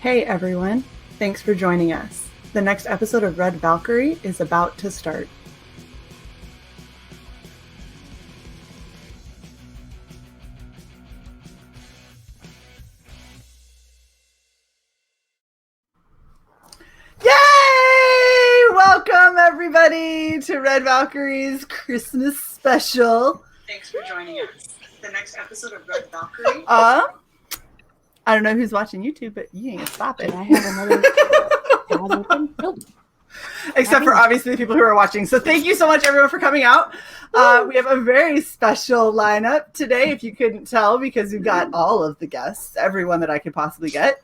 Hey everyone, thanks for joining us. The next episode of Red Valkyrie is about to start. Yay! Welcome everybody to Red Valkyrie's Christmas special. Thanks for joining us. The next episode of Red Valkyrie. I don't know who's watching YouTube, but you ain't gonna stop it. I have another tab open? Nope. Except for obviously the people who are watching. So thank you so much everyone for coming out. We have a very special lineup today, if you couldn't tell, because we've got all of the guests, everyone that I could possibly get.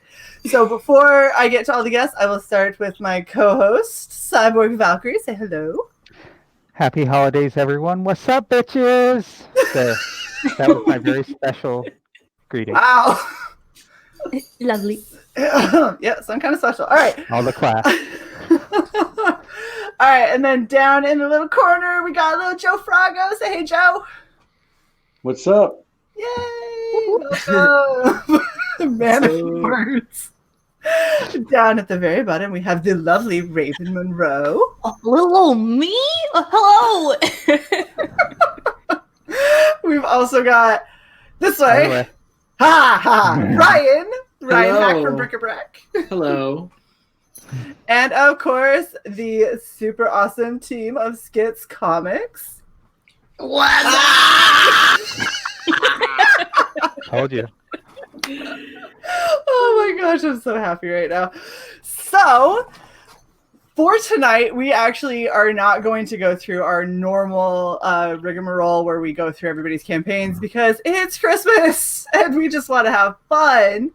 So before I get to all the guests, I will start with my co-host, Cyborg Valkyrie. Say hello. Happy holidays, everyone. What's up, bitches? That was my very special greeting. Wow. Lovely. Yeah, so I'm kind of special. All right. All the class. All right, and then down in the little corner, we got little Joe Froggo. Say hey, Joe. What's up? Yay! Welcome. Man of words. Down at the very bottom, we have the lovely Raven Monroe. Oh, little old me? Oh, hello. We've also got this way. Anyway. Ha ha! Ryan Hello. Haack from Bric-a-Brac. Hello. And of course, the super awesome team of Skits Comics. What's Told you. Oh my gosh, I'm so happy right now. So, for tonight, we actually are not going to go through our normal rigmarole where we go through everybody's campaigns because it's Christmas and we just want to have fun.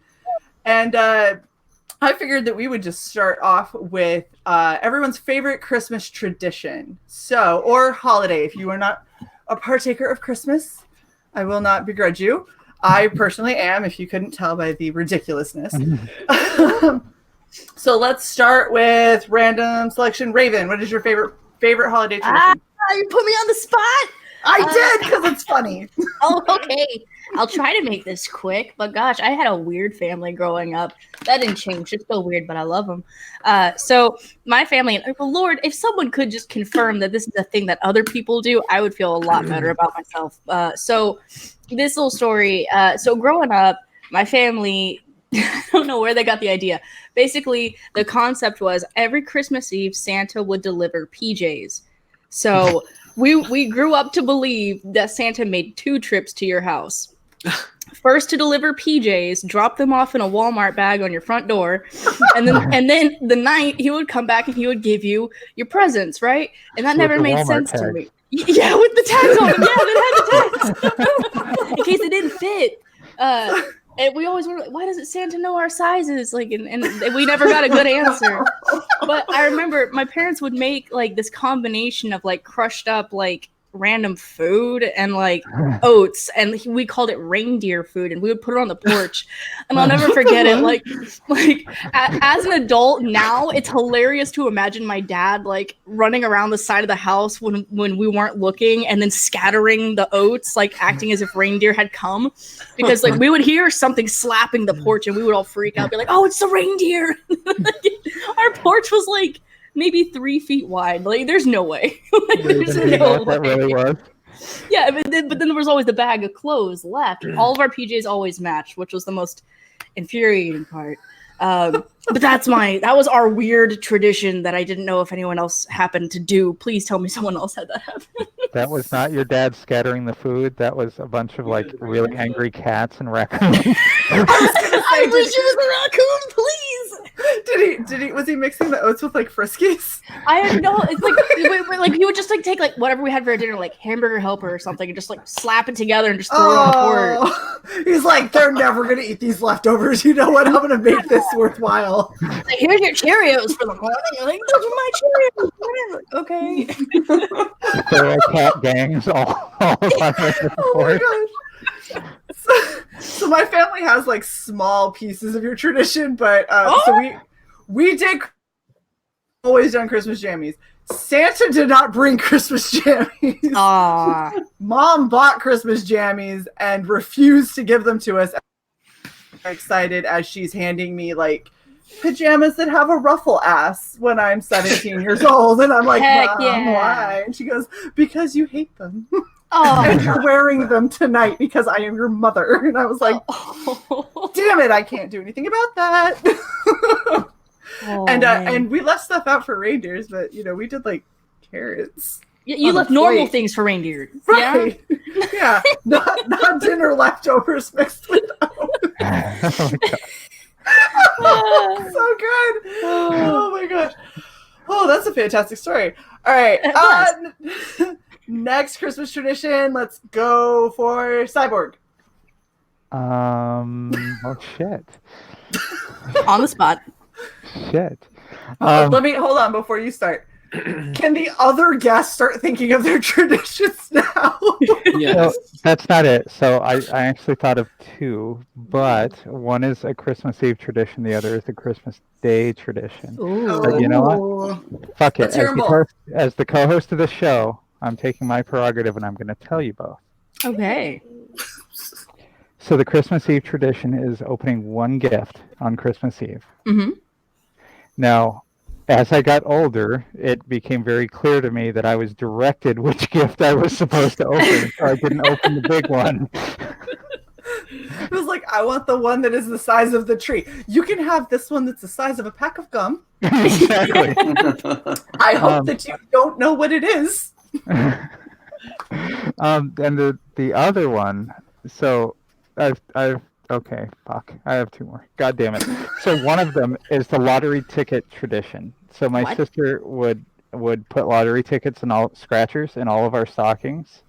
And I figured that we would just start off with everyone's favorite Christmas tradition. So, or holiday. If you are not a partaker of Christmas, I will not begrudge you. I personally am, if you couldn't tell by the ridiculousness. So let's start with random selection. Raven, what is your favorite holiday tradition? You put me on the spot? I did, because it's funny. Oh, okay. I'll try to make this quick, but gosh, I had a weird family growing up. That didn't change. It's still weird, but I love them. So my family, and Lord, if someone could just confirm that this is a thing that other people do, I would feel a lot better about myself. So this little story. So growing up, my family, I don't know where they got the idea. Basically, the concept was every Christmas Eve, Santa would deliver PJs. So we grew up to believe that Santa made 2 trips to your house. First to deliver PJs, drop them off in a Walmart bag on your front door, and then the night he would come back and he would give you your presents, right? And that never made sense to me. Yeah, with the tags on them. Yeah, they had the tags in case it didn't fit. And we always were like, why doesn't Santa know our sizes? Like, and we never got a good answer. But I remember my parents would make like this combination of like crushed up like random food and like oats, and we called it reindeer food, and we would put it on the porch. And I'll never forget it. Like as an adult now, it's hilarious to imagine my dad like running around the side of the house when we weren't looking, and then scattering the oats, like acting as if reindeer had come, because like we would hear something slapping the porch, and we would all freak out, be like, "Oh, it's the reindeer!" Our porch was like maybe 3 feet wide. Like, there's no way. Like, there's no way. That really was. Yeah, but then there was always the bag of clothes left. All of our PJs always matched, which was the most infuriating part. But that was our weird tradition that I didn't know if anyone else happened to do. Please tell me someone else had that happen. That was not your dad scattering the food. That was a bunch of like really angry cats and raccoons. I wish it was a raccoon, please. Was he mixing the oats with like Friskies? I have no. It's like he would just like take like whatever we had for dinner, like hamburger helper or something, and just like slap it together and just throw it on the porch. He's like, they're never gonna eat these leftovers. You know what? I'm gonna make this worthwhile. Like, here's your Cheerios for the morning. You're like, those are my Cheerios. Okay. There are cat gangs all around the porch. Oh my gosh. So my family has like small pieces of your tradition, but so we did always done Christmas jammies. Santa did not bring Christmas jammies. Aww. Mom bought Christmas jammies and refused to give them to us. I'm excited as she's handing me like pajamas that have a ruffle ass when I'm 17 years old. And I'm like, Heck Mom, yeah. why? And she goes, because you hate them. Oh, And you're wearing them tonight because I am your mother. And I was like, damn it, I can't do anything about that. And we left stuff out for reindeers, but we did like carrots. You left normal things for reindeer. Right. Yeah. Not dinner leftovers mixed with those. So good. Oh my gosh. Oh, that's a fantastic story. All right. Next Christmas tradition. Let's go for Cyborg. Oh shit. On the spot. Shit. Let me hold on before you start. Can the other guests start thinking of their traditions now? Yes. So that's not it. So I actually thought of two, but one is a Christmas Eve tradition. The other is a Christmas Day tradition. Ooh. But you know what? Fuck it. Let's hear 'em both. As the co-host of the show, I'm taking my prerogative and I'm going to tell you both. Okay. So the Christmas Eve tradition is opening one gift on Christmas Eve. Mm-hmm. Now, as I got older, it became very clear to me that I was directed which gift I was supposed to open, so I didn't open the big one. It was like, I want the one that is the size of the tree. You can have this one that's the size of a pack of gum. Exactly. I hope that you don't know what it is. And the other one, so I've okay, fuck. I have two more. God damn it. So one of them is the lottery ticket tradition. So my sister would put lottery tickets and all scratchers in all of our stockings.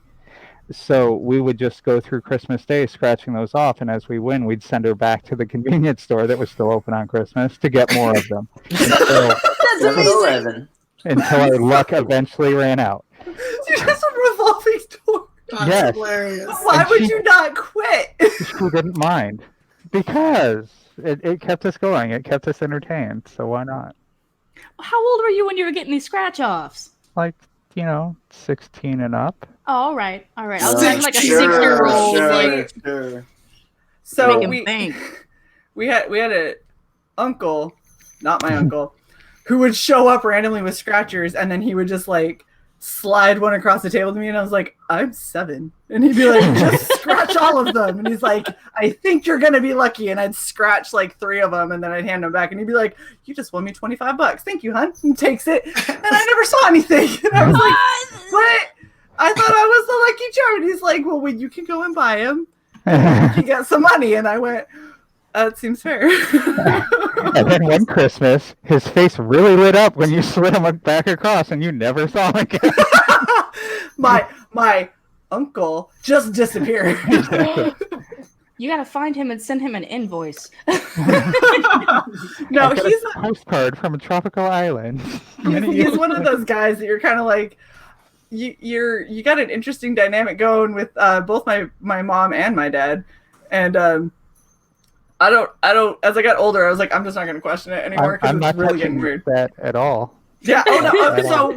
So we would just go through Christmas Day scratching those off, and as we win, we'd send her back to the convenience store that was still open on Christmas to get more of them. That's amazing. Until our luck eventually ran out. You just a revolving door. Yes. Hilarious. Why would you not quit? She didn't mind. Because it kept us going. It kept us entertained. So why not? How old were you when you were getting these scratch-offs? Like, 16 and up. Oh, all right. I was having like a 6-year-old. Sure. So Make him think. we had an uncle, not my uncle, who would show up randomly with scratchers, and then he would just like slide one across the table to me, and I was like, I'm 7. And he'd be like, just scratch all of them. And he's like, I think you're going to be lucky. And I'd scratch like 3 of them, and then I'd hand them back. And he'd be like, you just won me $25. Thank you, hon. And takes it. And I never saw anything. And I was like, but I thought I was the lucky charm. And he's like, well, you can go and buy them. You can get some money. And I went, that seems fair. And then one Christmas, his face really lit up when you slid him back across, and you never saw him again. my uncle just disappeared. You gotta find him and send him an invoice. No, he's a postcard from a tropical island. He's one of those guys that you're kind of like, you got an interesting dynamic going with both my mom and my dad, and I don't. As I got older, I was like, I'm just not going to question it anymore because it's really getting weird. That at all. Yeah. Oh no. So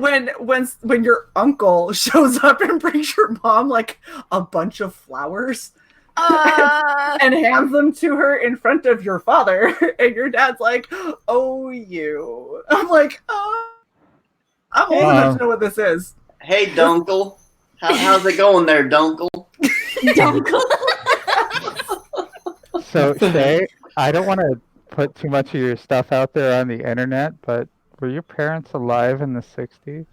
when your uncle shows up and brings your mom like a bunch of flowers and hands them to her in front of your father, and your dad's like, "Oh, you." I'm like, I'm old enough to know what this is. Hey, Dunkle. How's it going there, Dunkle? Dunkle. So, Shae, I don't want to put too much of your stuff out there on the internet, but were your parents alive in the 60s?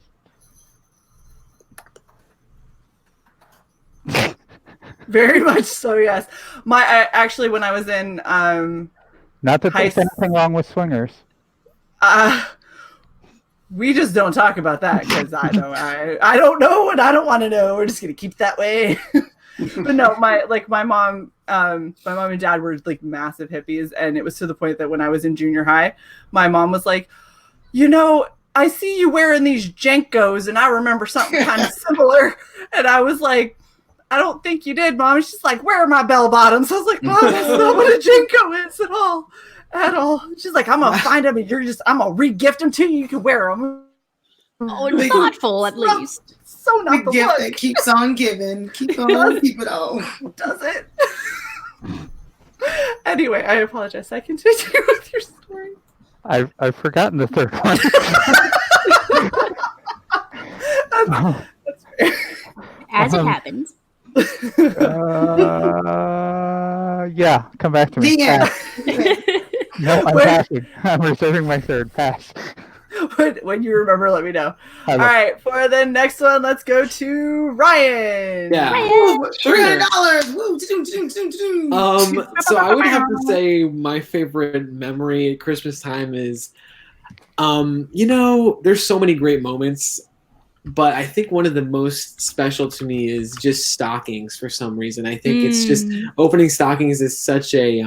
Very much so, yes. Actually, when I was in not that there's anything wrong with swingers. We just don't talk about that because I don't know and I don't want to know. We're just gonna keep it that way. But no, my mom and dad were like massive hippies, and it was to the point that when I was in junior high, my mom was like, I see you wearing these Jenkos, and I remember something kind of similar. And I was like, I don't think you did, Mom. And she's like, where are my bell bottoms? I was like, Mom, that's not what a Jenko is at all. At all. She's like, I'm gonna find them, and I'm gonna re-gift them to you. You can wear them. Oh, thoughtful at least. So not the gift look. that keeps on giving. Keep on, keep it on. Does it? Anyway, I apologize. I continue with your story. I've forgotten the third one. That's fair. As it happens. Yeah, come back to me. The end. Pass. No, I'm Wait. passing. I'm reserving my third. Pass. When you remember, let me know. I All will. right, for the next one, let's go to Ryan. Yeah. Woo, Sure. $300. Woo, doom, doom, doom, doom. So I would have to say my favorite memory at Christmas time is, there's so many great moments, but I think one of the most special to me is just stockings for some reason. I think it's just opening stockings is such a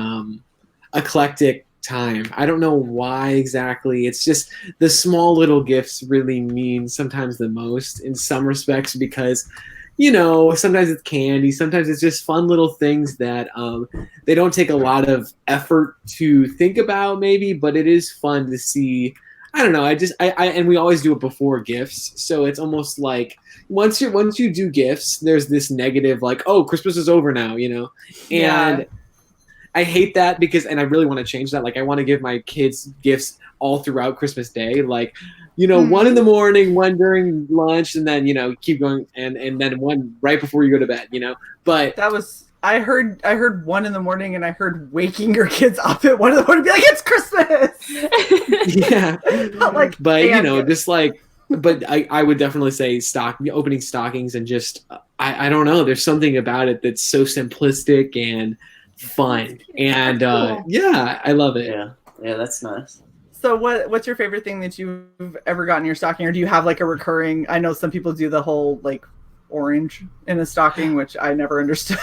eclectic time. I don't know why exactly. It's just the small little gifts really mean sometimes the most in some respects because sometimes it's candy, sometimes it's just fun little things that they don't take a lot of effort to think about maybe, but it is fun to see. I don't know. And we always do it before gifts, so it's almost like once you do gifts, there's this negative like, oh, Christmas is over now, and Yeah. I hate that and I really want to change that. Like, I want to give my kids gifts all throughout Christmas Day, like, one in the morning, one during lunch, and then keep going, and then one right before you go to bed, But That was I heard 1 in the morning, and I heard waking your kids up at 1 in the morning, be like, it's Christmas. yeah, But just like. But I would definitely say opening stockings and just I don't know. There's something about it that's so simplistic and fun, and cool. yeah, I love it. Yeah, that's nice. So what's your favorite thing that you've ever gotten in your stocking, or do you have like a recurring? I know some people do the whole like orange in a stocking, which I never understood.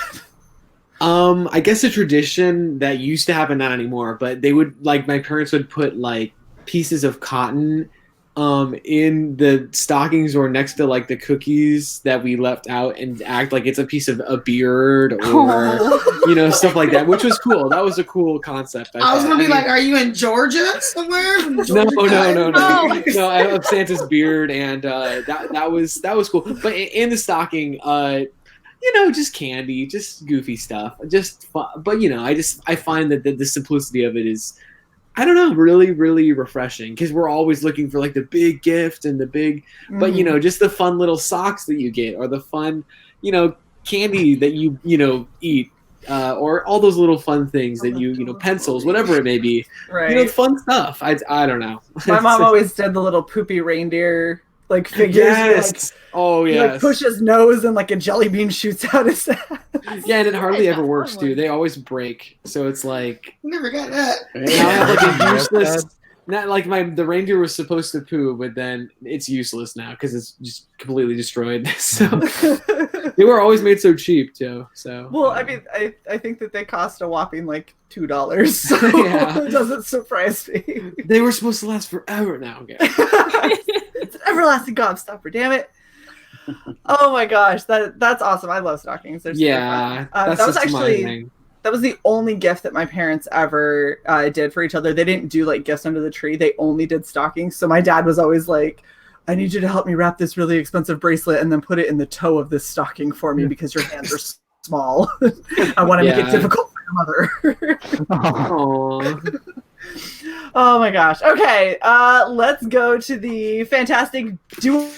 I guess a tradition that used to happen, not anymore, but they would my parents would put like pieces of cotton in the stockings or next to like the cookies that we left out and act like it's a piece of a beard or stuff like that, which was cool. That was a cool concept. I was gonna be like, are you in Georgia somewhere? No. I have Santa's beard, and that was cool. But in the stocking, just candy, just goofy stuff, just fun. But I find that the simplicity of it is, I don't know, really, really refreshing, because we're always looking for like the big gift and the big, but just the fun little socks that you get, or the fun, candy that you eat, or all those little fun things that you pencils, whatever it may be, Right. Fun stuff. I don't know. My mom always did the little poopy reindeer like figures. Yes. He like push his nose and like a jelly bean shoots out his head. Yeah, and it hardly ever works too. They always break. So it's like, Never got that. now I have like a useless. Not like the reindeer was supposed to poo, but then it's useless now because it's just completely destroyed. So they were always made so cheap too. So Well, I mean, I think that they cost a whopping like $2. So it doesn't surprise me. They were supposed to last forever now. Okay. It's an everlasting gobstopper, damn it. Oh my gosh, that's awesome. I love stockings. They're super fun. That was actually that was the only gift that my parents ever did for each other. They didn't do like gifts under the tree. They only did stockings. So my dad was always like, I need you to help me wrap this really expensive bracelet and then put it in the toe of this stocking for me because your hands are small. I want to make it difficult for your mother. Oh my gosh. Okay, let's go to the fantastic duo.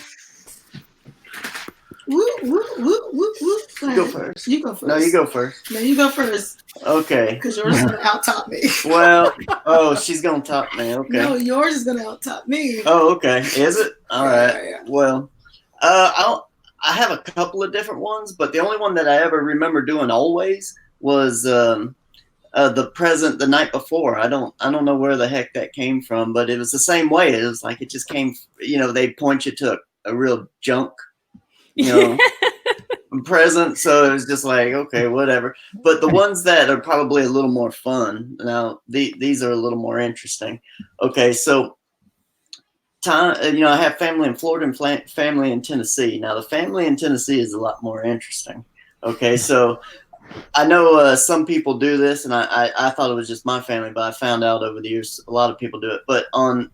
Woo, woo, woo, woo, woo. You go first. You go first. No, you go first. No, you go first. Okay. Because yours is going to out-top me. Well, she's going to top me. Okay. No, yours is going to out-top me. Oh, okay. Is it? All right. Yeah. Well, I have a couple of different ones, but the only one that I ever remember doing always was the present the night before. I don't know where the heck that came from, but it was the same way. It was like it just came, they point you to a real junk, present. So it was just like, okay, whatever. But the ones that are probably a little more fun, now these are a little more interesting. Okay, so I have family in Florida and family in Tennessee. Now the family in Tennessee is a lot more interesting. Okay, so I know some people do this, and I thought it was just my family, but I found out over the years a lot of people do it. But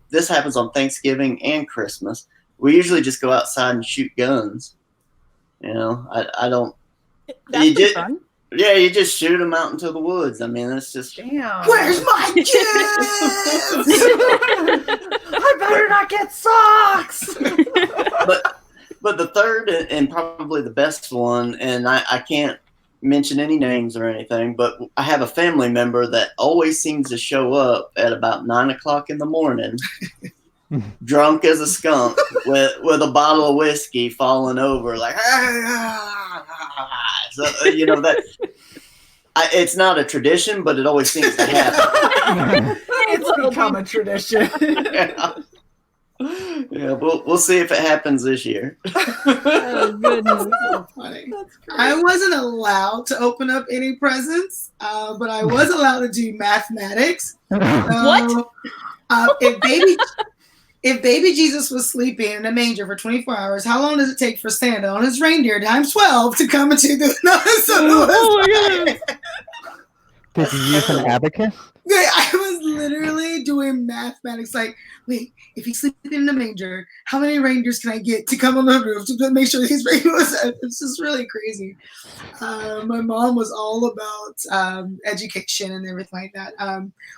this happens on Thanksgiving and Christmas. We usually just go outside and shoot guns. I don't. That's fun. Yeah, you just shoot them out into the woods. I mean, that's just. Damn. Where's my kids? I better not get socks. But the third and probably the best one, and I can't mention any names or anything, but I have a family member that always seems to show up at about 9 o'clock in the morning, drunk as a skunk, with a bottle of whiskey falling over, like, so, that. It's not a tradition, but it always seems to happen. It's become a tradition. Yeah, we'll see if it happens this year. Oh, goodness. So funny. I wasn't allowed to open up any presents, but I was allowed to do mathematics. What? If baby Jesus was sleeping in a manger for 24 hours, how long does it take for Santa on his reindeer times 12 to come into the? Oh my God. Did you use an abacus? I was literally doing mathematics. Like, wait, if he's sleeping in a manger, how many reindeers can I get to come on the roof to make sure he's ready? It's just really crazy. My mom was all about education and everything like that.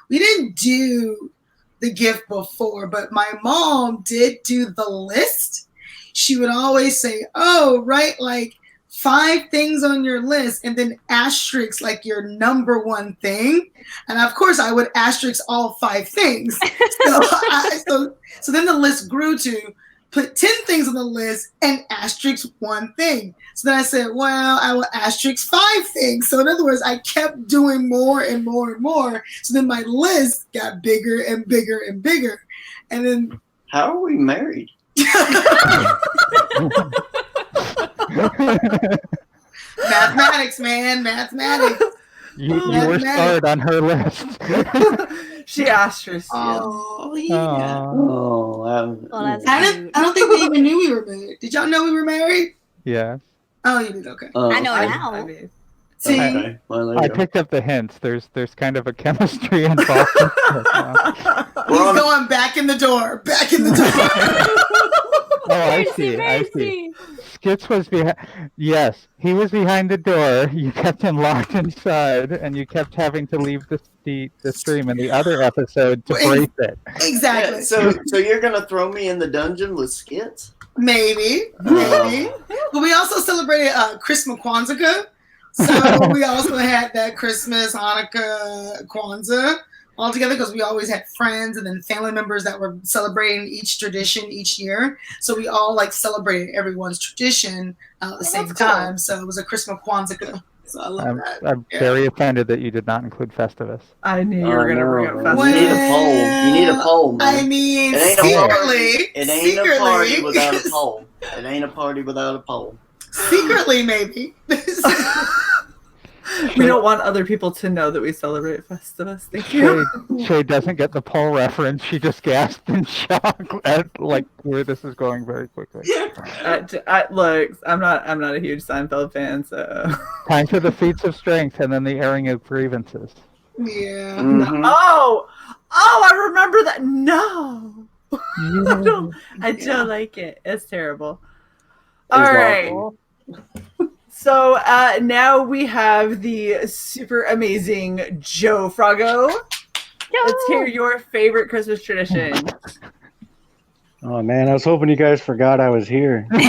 We didn't do the gift before, but my mom did do the list. She would always say, "Oh, write like 5 things on your list and then asterisk like your number one thing." And of course I would asterisk all 5 things. So then the list grew to put 10 things on the list and asterisk 1 thing. So then I said, well, I will asterisk 5 things. So in other words, I kept doing more and more and more. So then my list got bigger and bigger and bigger. And then How are we married? mathematics, man, mathematics. You were starred on her list. She asked her. Oh, yeah. Oh, Well, that's I cute. don't think we even knew we were married. Did y'all know we were married? Yeah. Oh, you did. Okay. I know I now. mean, See, Okay. Well, there you I go. picked up the hints. There's kind of a chemistry involved. he's going back in the door. Back in the door. Oh, I see. Skits was behind. Yes, he was behind the door. You kept him locked inside, and you kept having to leave the stream in the other episode to brace it. Exactly. Yeah, so you're gonna throw me in the dungeon with Skits? Maybe. But we also celebrated Christmas Kwanzaa. So we also had that Christmas, Hanukkah, Kwanzaa all together because we always had friends and then family members that were celebrating each tradition each year. So we all like celebrated everyone's tradition at the same time. Cool. So it was a Christmas Kwanzaa. So I love that. I'm very offended that you did not include Festivus. I knew you were going to bring up Festivus. You need a poll. You need a poll, man. I mean, it ain't a party without a poll. It ain't a party without a poll. Secretly, maybe. We don't want other people to know that we celebrate Festivus. Thank you. Shae doesn't get the poll reference. She just gasped in shock at like where this is going very quickly. Look, I'm not a huge Seinfeld fan, so time for the feats of strength and then the airing of grievances. Yeah. Mm-hmm. Oh, I remember that. No, I don't like it. It's terrible. All right. So now we have the super amazing Joe Froggo. Let's hear your favorite Christmas tradition. Oh man, I was hoping you guys forgot I was here. You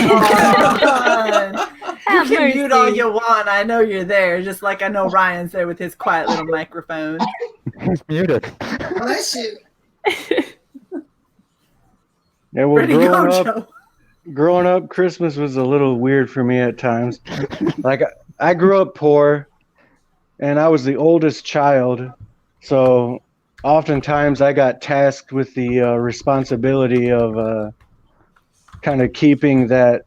can mute all you want. I know you're there, just like I know Ryan's there with his quiet little microphone. He's muted. Bless you. Yeah, well, Joe. Growing up, Christmas was a little weird for me at times. Like, I grew up poor, and I was the oldest child, so oftentimes I got tasked with the responsibility of kind of keeping that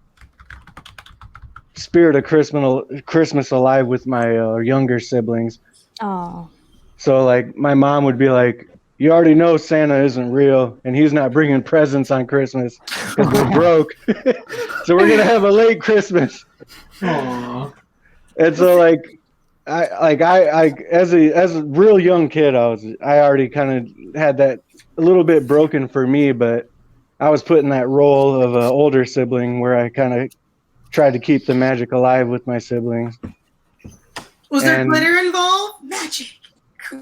spirit of Christmas alive with my younger siblings. Oh. So, like, my mom would be like, "You already know Santa isn't real, and he's not bringing presents on Christmas because we're broke. So we're gonna have a late Christmas." Aww. And so, like, I as a real young kid, I already kind of had that a little bit broken for me, but I was put in that role of an older sibling where I kind of tried to keep the magic alive with my siblings. Was there glitter involved? Magic.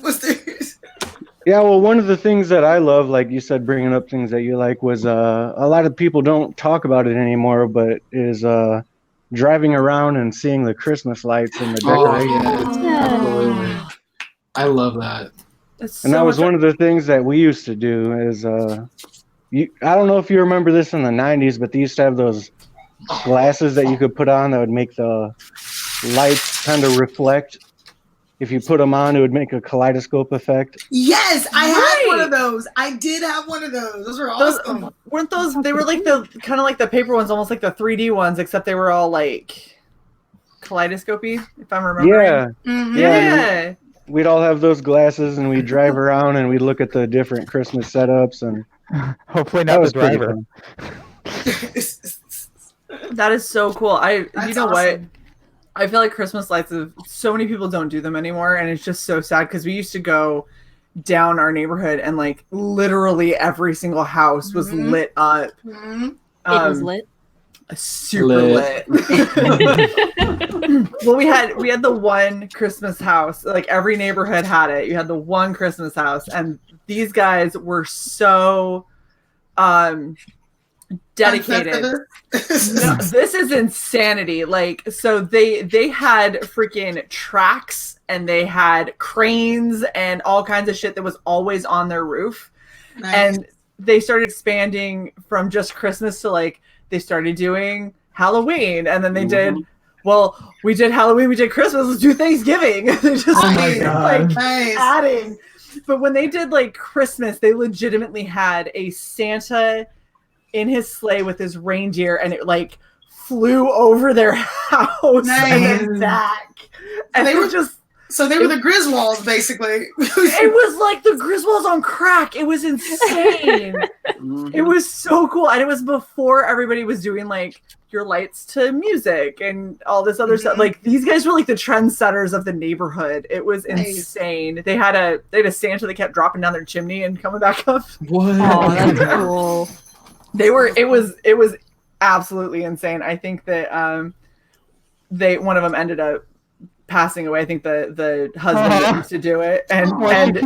Was there? Yeah, well, one of the things that I love, like you said, bringing up things that you like, was a lot of people don't talk about it anymore, but is driving around and seeing the Christmas lights and the decorations. Absolutely. I love that. And that was one of the things that we used to do is, I don't know if you remember this in the 90s, but they used to have those glasses that you could put on that would make the lights kind of reflect. If you put them on, it would make a kaleidoscope effect. Yes, I had one of those. I did have one of those. Those were awesome. Weren't those? They were like the kind of like the paper ones, almost like the 3D ones, except they were all like kaleidoscopy. If I'm remembering. Yeah, Mm-hmm. Yeah. We'd all have those glasses, and we'd drive around, and we'd look at the different Christmas setups, and hopefully not the driver. That is so cool. That's you know awesome. what? I feel like Christmas lights, so many people don't do them anymore, and it's just so sad because we used to go down our neighborhood and like literally every single house was lit up. Mm-hmm. It was lit. Super lit. Well, we had the one Christmas house. Like every neighborhood had it. You had the one Christmas house, and these guys were so dedicated. No, this is insanity. Like, so they had freaking tracks and they had cranes and all kinds of shit that was always on their roof. Nice. And they started expanding from just Christmas to like they started doing Halloween, and then they did. Well, we did Halloween, we did Christmas, let's do Thanksgiving. They just like Nice. adding. But when they did like Christmas, they legitimately had a Santa in his sleigh with his reindeer, and it like flew over their house and then back. And They they were were just So they were the Griswolds, basically. it was like the Griswolds on crack. It was insane. It was so cool. And it was before everybody was doing like your lights to music and all this other stuff. Like these guys were like the trendsetters of the neighborhood. It was insane. They had a Santa that kept dropping down their chimney and coming back up. What? Oh, that's cool. It was absolutely insane. I think that one of them ended up passing away. I think the husband that used to do it, and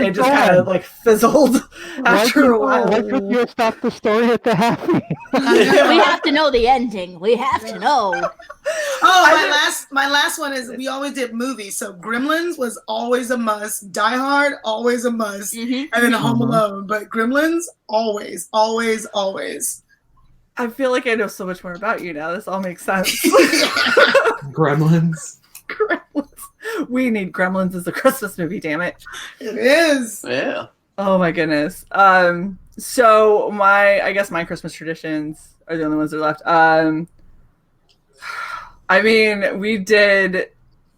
it just kind of like fizzled after a while. Why couldn't you stop the story at the happy? We have to know the ending. We have to know. Oh, my last one is we always did movies. So Gremlins was always a must. Die Hard always a must, and then Home Alone. But Gremlins always. I feel like I know so much more about you now. This all makes sense. Gremlins. We need Gremlins as a Christmas movie, damn it. It is. Yeah. Oh my goodness. So I guess my Christmas traditions are the only ones that are left. I mean, we did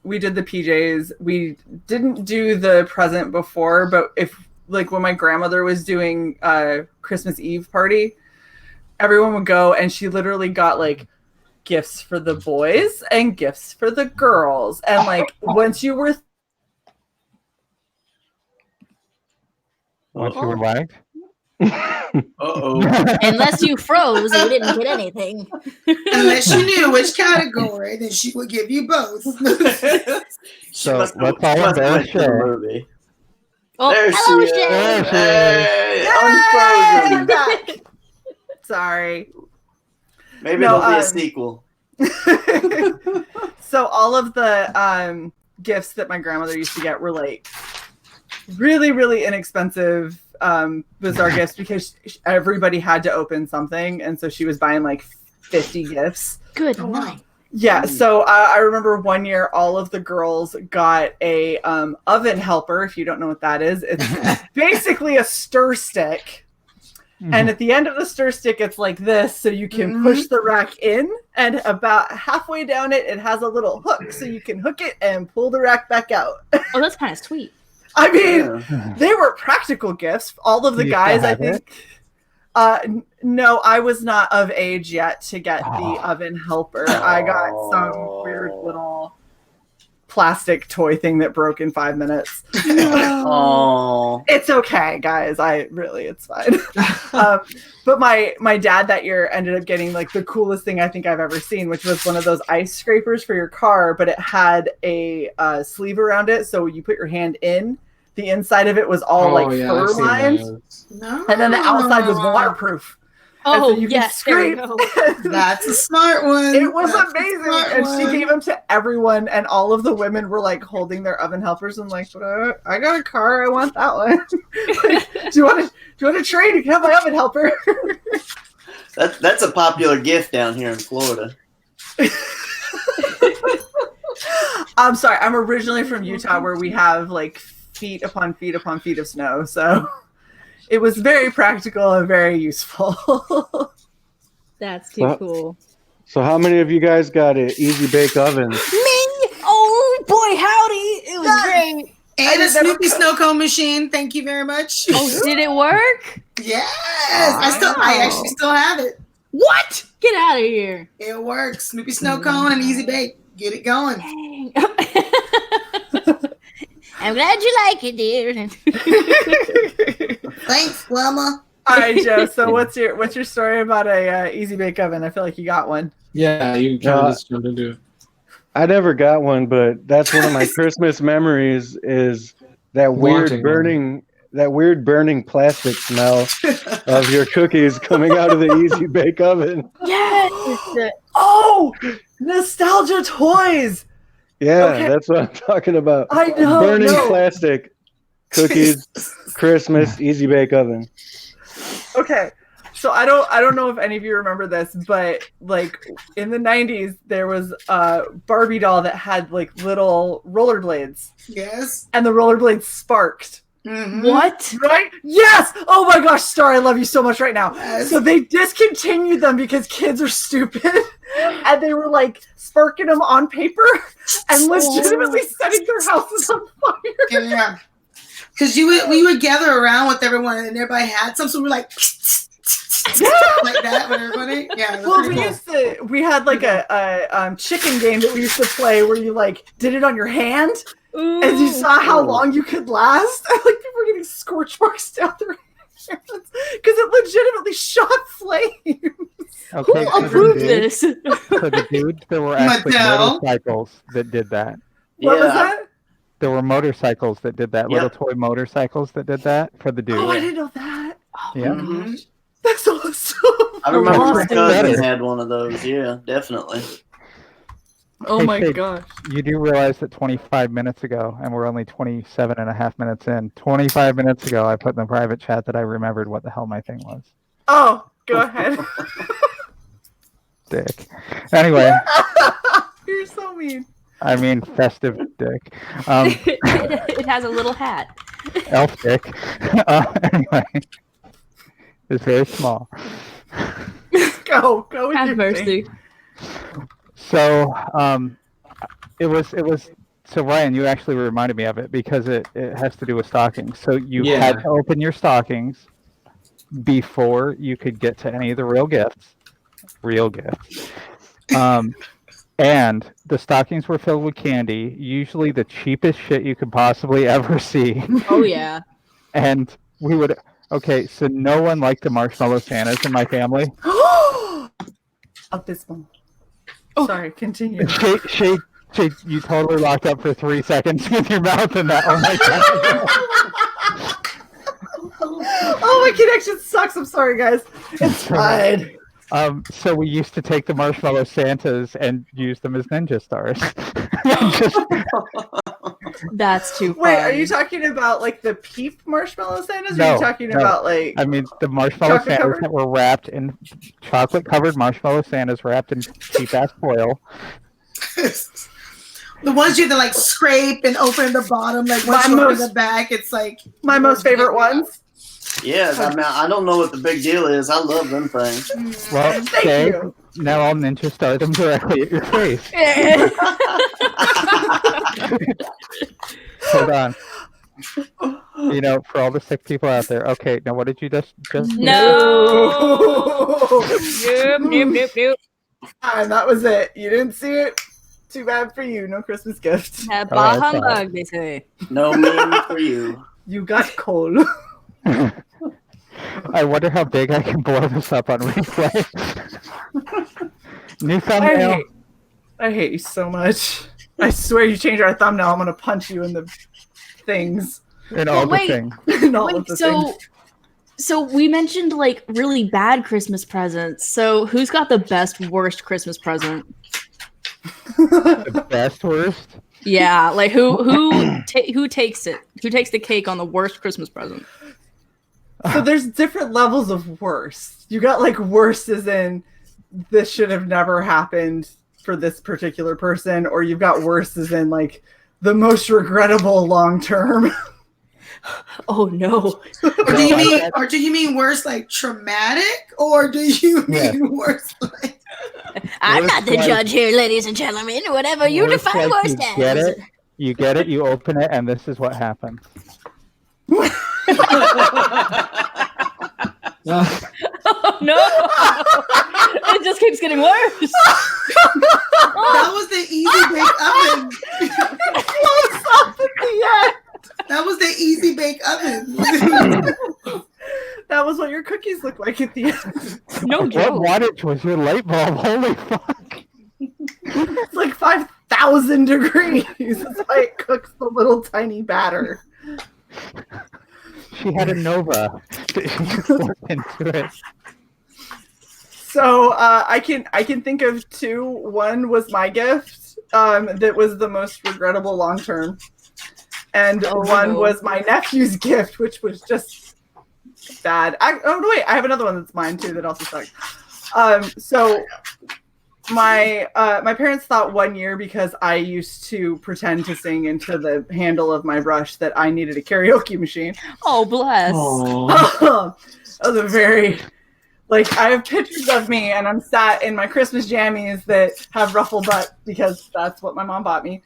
the PJs. We didn't do the present before, but if like when my grandmother was doing Christmas Eve party, everyone would go and she literally got like gifts for the boys and gifts for the girls. And like once you were lagged? Unless you froze, you didn't get anything. Unless you knew which category, then she would give you both. So let's all embarrass Shae. Oh, There hello, she is. Shae. Hey, I'm unfrozen. back. Sorry. Maybe there'll be a sequel. So all of the gifts that my grandmother used to get were like really, really inexpensive, bizarre gifts because everybody had to open something, and so she was buying like 50 gifts. Good night. Yeah, so I remember one year all of the girls got a oven helper. If you don't know what that is, it's basically a stir stick. And at the end of the stir stick, it's like this, so you can push the rack in, and about halfway down it, it has a little hook, so you can hook it and pull the rack back out. Oh, that's kind of sweet. I mean, they were practical gifts. All of the guys, I think. No, I was not of age yet to get the oven helper. I got some weird little plastic toy thing that broke in 5 minutes. Oh, It's okay, guys. It's fine. But my dad that year ended up getting like the coolest thing I think I've ever seen, which was one of those ice scrapers for your car, but it had a sleeve around it, so you put your hand in. The inside of it was all fur lined, and then the outside was waterproof. Oh, so you yes. could There we scrape. go. That's a smart one. It was That's amazing, and she gave them to everyone, and all of the women were like holding their oven helpers and like, I got a car, I want that one. Like, do you want to trade? You can have my oven helper. that's a popular gift down here in Florida. I'm sorry, I'm originally from Utah, where we have like feet upon feet upon feet of snow, so it was very practical and very useful. That's too cool. So how many of you guys got an easy bake oven? Me? Oh boy, howdy! It was great. And a Snoopy snow cone machine. Thank you very much. Oh, did it work? Yes, I actually still have it. What? Get out of here! It works. Snoopy snow cone and easy bake. Get it going. I'm glad you like it, dear. Thanks, Llama. All right, Joe. So what's your story about a easy bake oven? I feel like you got one. Yeah, you can just jump into it. I never got one, but that's one of my Christmas memories is that weird burning plastic smell of your cookies coming out of the easy bake oven. Yes. Oh, nostalgia toys. Yeah, Okay. that's what I'm talking about. I know. Burning plastic cookies, Christmas, easy bake oven. Okay. So I don't know if any of you remember this, but like in the 90s there was a Barbie doll that had like little rollerblades. Yes. And the rollerblades sparked. Mm-hmm. What? Right? Yes! Oh my gosh, Star, I love you so much right now. Yes. So they discontinued them because kids are stupid. And they were like sparking them on paper and legitimately setting their houses on fire. Yeah. Because we would gather around with everyone and everybody had some, so we're like like that with everybody. Yeah. Well, we had like a chicken game that we used to play where you like did it on your hand. Ooh. And you saw how long you could last. And like people were getting scorch marks down their hands because it legitimately shot flames. Okay, Who approved this? For the dudes, there were actually motorcycles that did that. What was that? There were motorcycles that did that. Yeah. Little toy motorcycles that did that for the dudes. Oh, I didn't know that. Yeah. Mm-hmm. That's awesome. I remember my Awesome. cousin had one of those. Yeah, definitely. Oh Hey, my Shae, gosh. You do realize that 25 minutes ago, and we're only 27 and a half minutes in, 25 minutes ago, I put in the private chat that I remembered what the hell my thing was. Oh, go ahead. Dick. Anyway, You're so mean. I mean festive dick. It has a little hat. Elf dick. Anyway, it's very small. Go with Have your mercy. thing. So, it was. So Ryan, you actually reminded me of it because it has to do with stockings. So you had to open your stockings before you could get to any of the real gifts. And the stockings were filled with candy, usually the cheapest shit you could possibly ever see. Oh yeah. And we would. Okay, so no one liked the marshmallow Santas in my family. Abysmal. Sorry, continue. Shae, you totally locked up for 3 seconds with your mouth in that. Oh my god. Oh, my connection sucks. I'm sorry, guys. It's fine. So we used to take the marshmallow Santas and use them as ninja stars. That's too funny. Wait, are you talking about like the Peep marshmallow Santas? Or are you talking about like? I mean the marshmallow Chocolate Santas covered? that were wrapped in chocolate-covered marshmallow Santas wrapped in cheap-ass foil. The ones you have to like scrape and open the bottom, like once you open the back, it's like my most favorite ones. Yeah, I mean, I don't know what the big deal is. I love them things. Well, Thank Shae, you. now I'll ninja star them directly at your face. Hold on. You know, for all the sick people out there. Okay, now what did you just No. Nope. And that was it. You didn't see it. Too bad for you. No Christmas gift. Bah that's humbug, they say. No meme for you. You got coal. I wonder how big I can blow this up on replay. New thumbnail. I hate you so much. I swear you change our thumbnail, I'm gonna punch you in the things. In all the wait. things. In all of the things. So we mentioned like really bad Christmas presents. So who's got the best, worst Christmas present? The best worst? Yeah, like who takes it? Who takes the cake on the worst Christmas present? So there's different levels of worst. You got like worst as in this should have never happened for this particular person, or you've got worst as in like the most regrettable long term. Oh no. Or do you mean worse like traumatic? Or do you mean worse like I'm not the judge here, ladies and gentlemen. Whatever you Worst define like worst as. you get it, you open it, and this is what happens. Oh no! It just keeps getting worse. that was the easy bake oven? Close up at the end. That was the easy bake oven. That was what your cookies look like at the end. No What joke. wattage was your light bulb? Holy fuck. It's like 5,000 degrees. That's why it cooks the little tiny batter. She had a Nova. She just looked into it. So I can think of two. One was my gift that was the most regrettable long term, and one was my nephew's gift, which was just bad. Wait, I have another one that's mine too that also sucked. So my parents thought one year, because I used to pretend to sing into the handle of my brush, that I needed a karaoke machine. Oh bless. That was a very, like, I have pictures of me and I'm sat in my Christmas jammies that have ruffle butt because that's what my mom bought me,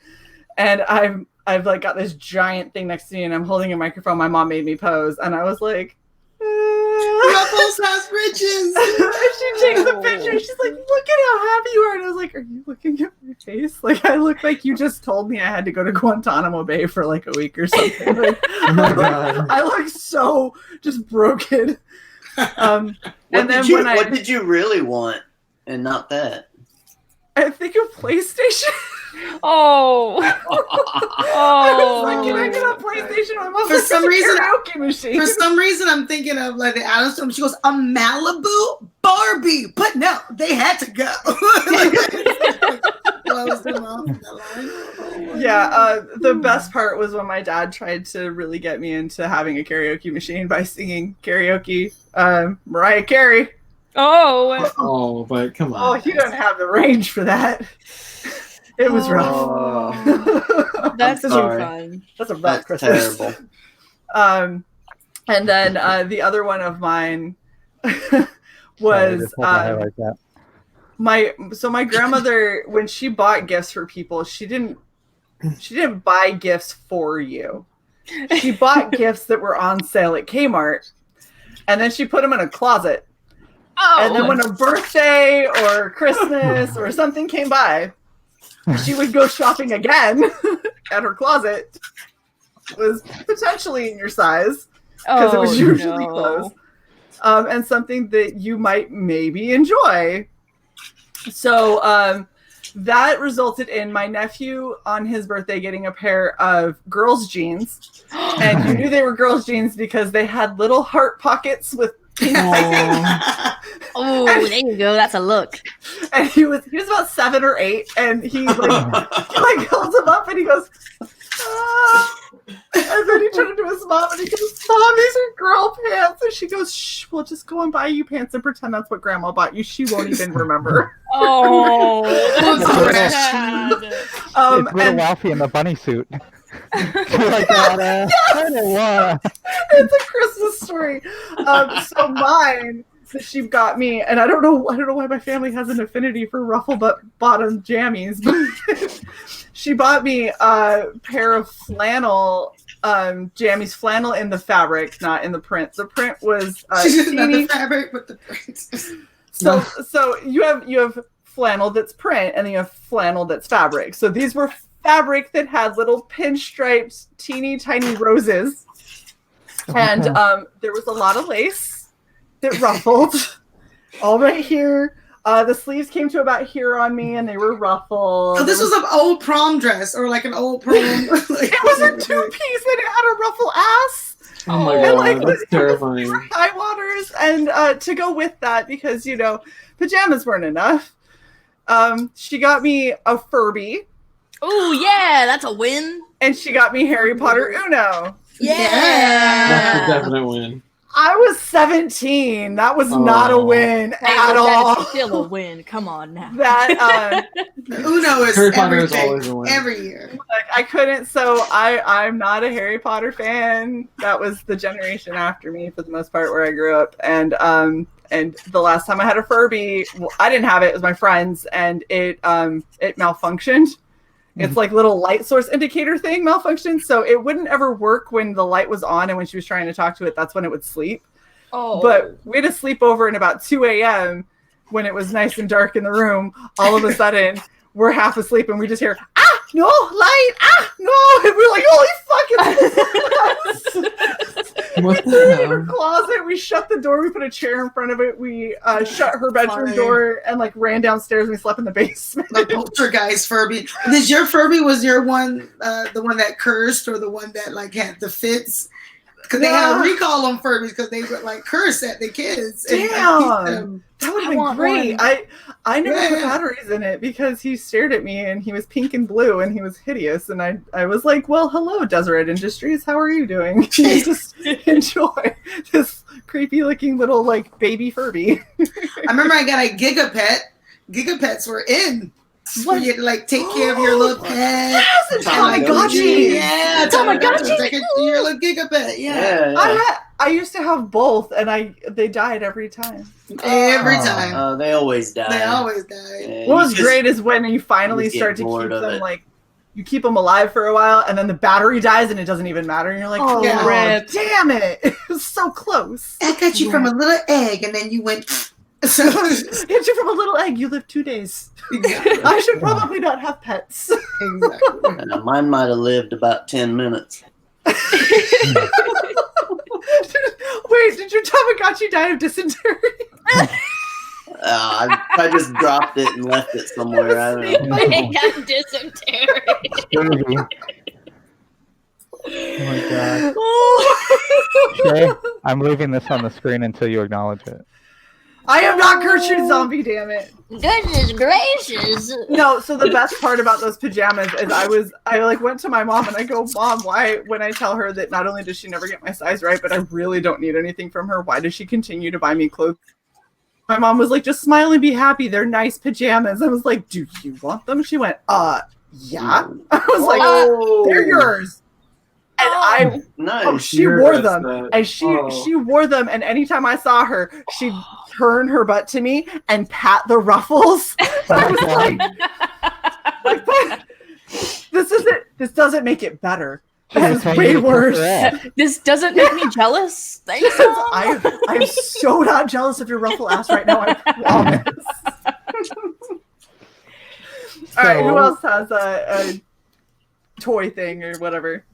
and I've like got this giant thing next to me and I'm holding a microphone my mom made me pose, and I was like, Ruffles has riches. she takes the picture. She's like, look at how happy you are. And I was like, are you looking at my face? Like, I look like you just told me I had to go to Guantanamo Bay for like a week or something. Like, Oh my God. I look so just broken. What did you really want and not that? I think a PlayStation. Oh. I was like, can I get a PlayStation? My mom For some reason, karaoke machine. For some reason, I'm thinking of like the Addams Family. She goes, a Malibu Barbie, but no, they had to go. Yeah, the best part was when my dad tried to really get me into having a karaoke machine by singing karaoke, Mariah Carey. Oh. But come on. Oh, he doesn't have the range for that. It was rough. Oh, That's too sorry. fun. That's a rough That's Christmas. terrible. And then the other one of mine was Like that. my grandmother, when she bought gifts for people, she didn't buy gifts for you. She bought gifts that were on sale at Kmart, and then she put them in a closet. Oh. And then when a birthday or Christmas or something came by, she would go shopping again at her closet. It was potentially in your size because it was usually closed. And something that you might maybe enjoy. So that resulted in my nephew on his birthday getting a pair of girls' jeans. And you knew they were girls' jeans because they had little heart pockets with pink piping. Oh, there you go. That's a look. And he was about 7 or 8, and he holds him up and he goes, ah. And then he turned to his mom and he goes, Mom, these are girl pants. And she goes, shh, we'll just go and buy you pants and pretend that's what Grandma bought you. She won't even remember. Oh, that's sad. It's little Ralphie in the bunny suit. Like that, It's a Christmas story. So mine that she got me, and I don't know why my family has an affinity for ruffle bottom jammies, but she bought me a pair of flannel jammies, flannel in the fabric, not in the print. The print was She's not the fabric, but the print. So you have flannel that's print, and then you have flannel that's fabric. So these were fabric that had little pinstriped, teeny tiny roses. And there was a lot of lace that ruffled all right here. The sleeves came to about here on me, and they were ruffled. So this was an old prom dress, or like an old prom. It was a 2-piece, and it had a ruffle ass. Oh my god, that's terrifying. High waters, and to go with that, because pajamas weren't enough. She got me a Furby. Oh yeah, that's a win. And she got me Harry Potter Uno. Yeah. That's a definite win. I was 17. That was not a win at all. That's still a win. Come on now. That Uno is Harry Potter is everything, always a win. every year. like I couldn't. So I'm not a Harry Potter fan. That was the generation after me for the most part where I grew up. And the last time I had a Furby, I didn't have it. It was my friend's, and it malfunctioned. It's like little light source indicator thing malfunctioned, so it wouldn't ever work when the light was on, and when she was trying to talk to it, that's when it would sleep. Oh. But we had a sleepover, and about 2 a.m. when it was nice and dark in the room, all of a sudden we're half asleep and we just hear, no, light, no, and we're like, holy fuck, What we the threw it in hell? her closet, we shut the door, we put a chair in front of it, we shut her bedroom door and like ran downstairs and we slept in the basement. The poltergeist Furby. Is your Furby, was your one the one that cursed, or the one that like had the fits? Because they had a recall on Furbies because they would like curse at the kids. And, Damn. That would have been great. One. I never put batteries in it because he stared at me and he was pink and blue and he was hideous. And I was like, well, hello, Deseret Industries. How are you doing? Just enjoy this creepy looking little like baby Furby. I remember I got a Gigapet. Gigapets were in. Where you had to like take care of your little pet. Yes, it's Like, Tamagotchi. yeah, Tamagotchi. Take your little Gigapet. Yeah. I used to have both, and they died every time. Every time. They always die. They always die. Yeah, What you was just- great is when you finally you get start to keep bored of them it. like you keep them alive for a while, and then the battery dies, and it doesn't even matter, and you're like, Oh, oh, rip. damn it! It was so close. I got you from a little egg, and then you went. So Hit you from a little egg. You lived 2 days. I should probably not have pets. exactly. Mine might have lived about 10 minutes. Wait, did your Tamagotchi die of dysentery? I just dropped it and left it somewhere. I don't know. I got dysentery. Scurvy. Oh my god. Oh. Shae, I'm leaving this on the screen until you acknowledge it. I am not Gertrude Zombie, damn it. Goodness gracious. No, so the best part about those pajamas is I like went to my mom and I go, Mom, why, when I tell her that not only does she never get my size right, but I really don't need anything from her, why does she continue to buy me clothes? My mom was like, just smile and be happy. They're nice pajamas. I was like, do you want them? She went, yeah. I was like, they're yours. And Nice. she wore them. And she wore them. And anytime I saw her, she'd turn her butt to me and pat the ruffles. I was like this doesn't make it better. This is way worse. This doesn't make me jealous. Thanks. I'm so not jealous of your ruffle ass right now. I promise. All right, who else has a toy thing or whatever?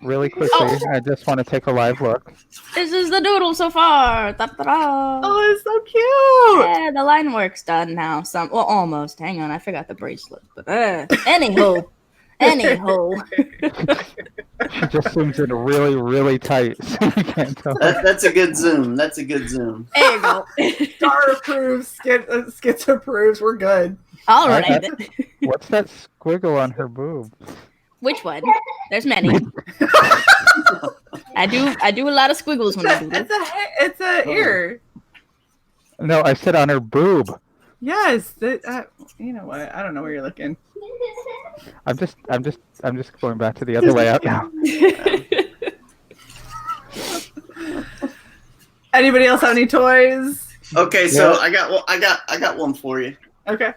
Really quickly, I just want to take a live look. This is the doodle so far. Ta-da. Oh, it's so cute. Yeah, the line work's done now. Well, almost. Hang on, I forgot the bracelet. But anyhow. She just zooms in really, really tight, so you can't tell. That's a good zoom. That's a good zoom. There you go. Star approves. Skits approves. We're good. All right. What's that squiggle on her boob? Which one? There's many. I do a lot of squiggles when I do this. It's a ear. No, I said on her boob. Yes. You know what? I don't know where you're looking. I'm just going back to the other layout now. Anybody else have any toys? Okay, so I got one for you. Okay.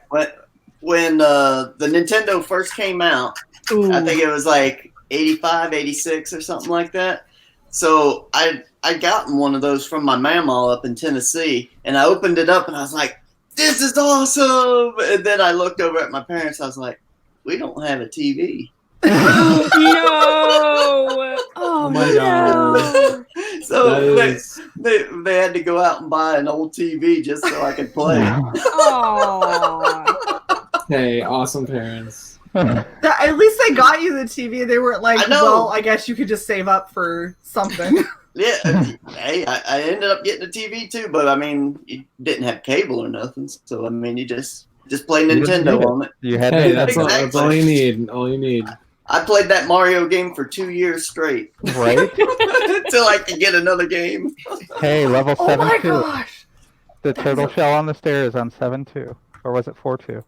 When the Nintendo first came out, I think it was like 85, 86 or something like that. So I gotten one of those from my mamaw up in Tennessee, and I opened it up and I was like, this is awesome. And then I looked over at my parents. I was like, we don't have a TV. No. Oh my no. So That they had to go out and buy an old TV just so I could play. Oh. Hey, awesome parents. At least they got you the TV. They weren't like, I know. well, I guess you could just save up for something. Yeah, hey, I ended up getting a TV too, but I mean, you didn't have cable or nothing, so I mean, you just play Nintendo on it. You had Hey, to that's all you need. All you need. I played that Mario game for 2 years straight right. until I could get another game. Hey, level Oh my 7-2. gosh. The turtle shell on the stairs on 7-2, or was it 4-2?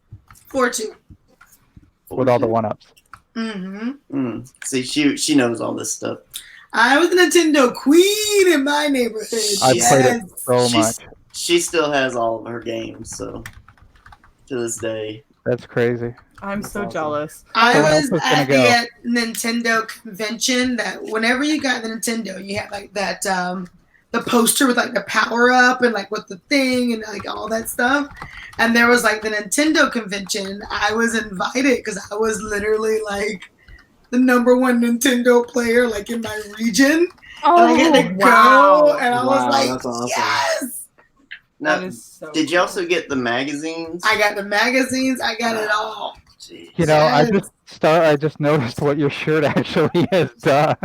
4-2. With all the 1-ups. Mm-hmm. See, she knows all this stuff. I was a Nintendo queen in my neighborhood. I Yes. played it so much. She still has all of her games, so to this day. That's crazy. I'm so awesome. jealous. I Someone was else was gonna at go. the Nintendo convention that whenever you got the Nintendo, you had like that the poster with like the power up and like with the thing and like all that stuff. And there was like the Nintendo convention. I was invited because I was literally like the #1 Nintendo player like in my region. And I had to go and I was Wow, like, that's awesome. yes. Now, That is so did you cool. also get the magazines? I got the magazines. I got it all. Jeez. You know, Yes. I just noticed what your shirt actually has done.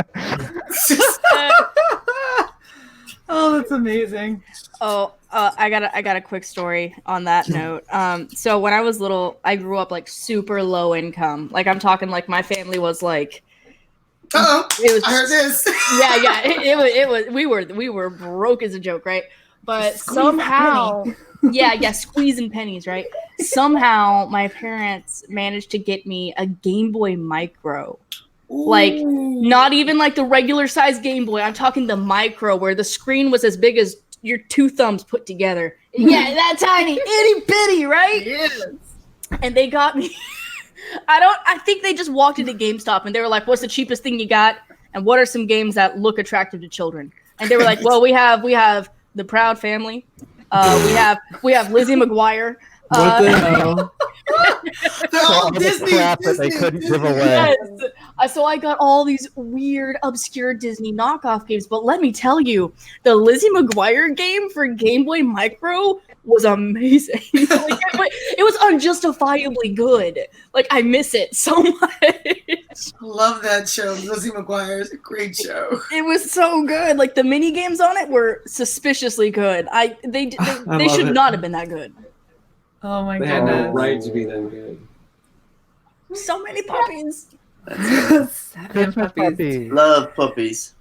Oh, that's amazing. I got a quick story on that note. So when I was little, I grew up like super low income. Like I'm talking like my family was like Uh-oh. it was I heard this. yeah. It was we were broke as a joke, right? But Squeeze that somehow squeezing pennies, right? Somehow my parents managed to get me a Game Boy Micro. Like, Ooh. not even like the regular size Game Boy. I'm talking the Micro, where the screen was as big as your 2 thumbs put together. Yeah, that tiny, itty bitty, right? Yes. And they got me. I think they just walked into GameStop and they were like, "What's the cheapest thing you got? And what are some games that look attractive to children?" And they were like, "Well, we have The Proud Family. We have Lizzie McGuire." What the hell? They're all All the Disney. crap that they Disney, couldn't Disney. give away. Yes. So I got all these weird, obscure Disney knockoff games. But let me tell you, the Lizzie McGuire game for Game Boy Micro was amazing. It was unjustifiably good. Like, I miss it so much. Love that show. Lizzie McGuire is a great show. It was so good. Like, the mini games on it were suspiciously good. They love should it. not have been that good. Oh my They had no goodness. right to be that good. So many puppies. 7 Christmas puppies. puppy. Love puppies.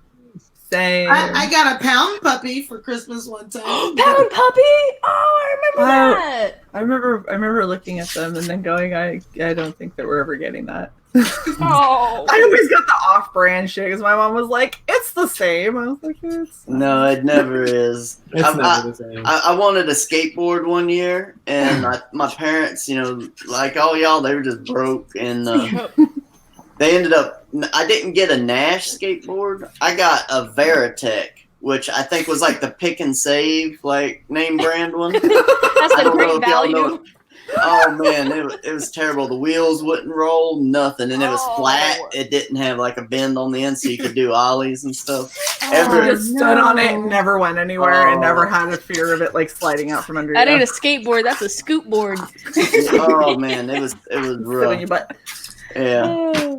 Same. I got a pound puppy for Christmas one time. Pound puppy? Oh, I remember that. I remember looking at them and then going, I don't think that we're ever getting that. Oh. I always got the off-brand shit because my mom was like, "It's the same." I was like, "It's not." No, it never is. It's never the same. I wanted a skateboard one year, and my parents, you know, like all y'all, they were just broke, and they ended up. I didn't get a Nash skateboard. I got a Veritech, which I think was like the Pick and Save like name brand one. That's I the don't know great if y'all value. know. Oh man, it was terrible. The wheels wouldn't roll, nothing, and it was Oh. flat. It didn't have like a bend on the end, so you could do ollies and stuff. I just stood on it, and never went anywhere, and never Oh. had a fear of it like sliding out from under That you. ain't a skateboard. That's a scoot board. Oh man, it was Sit on your rough. butt. Yeah,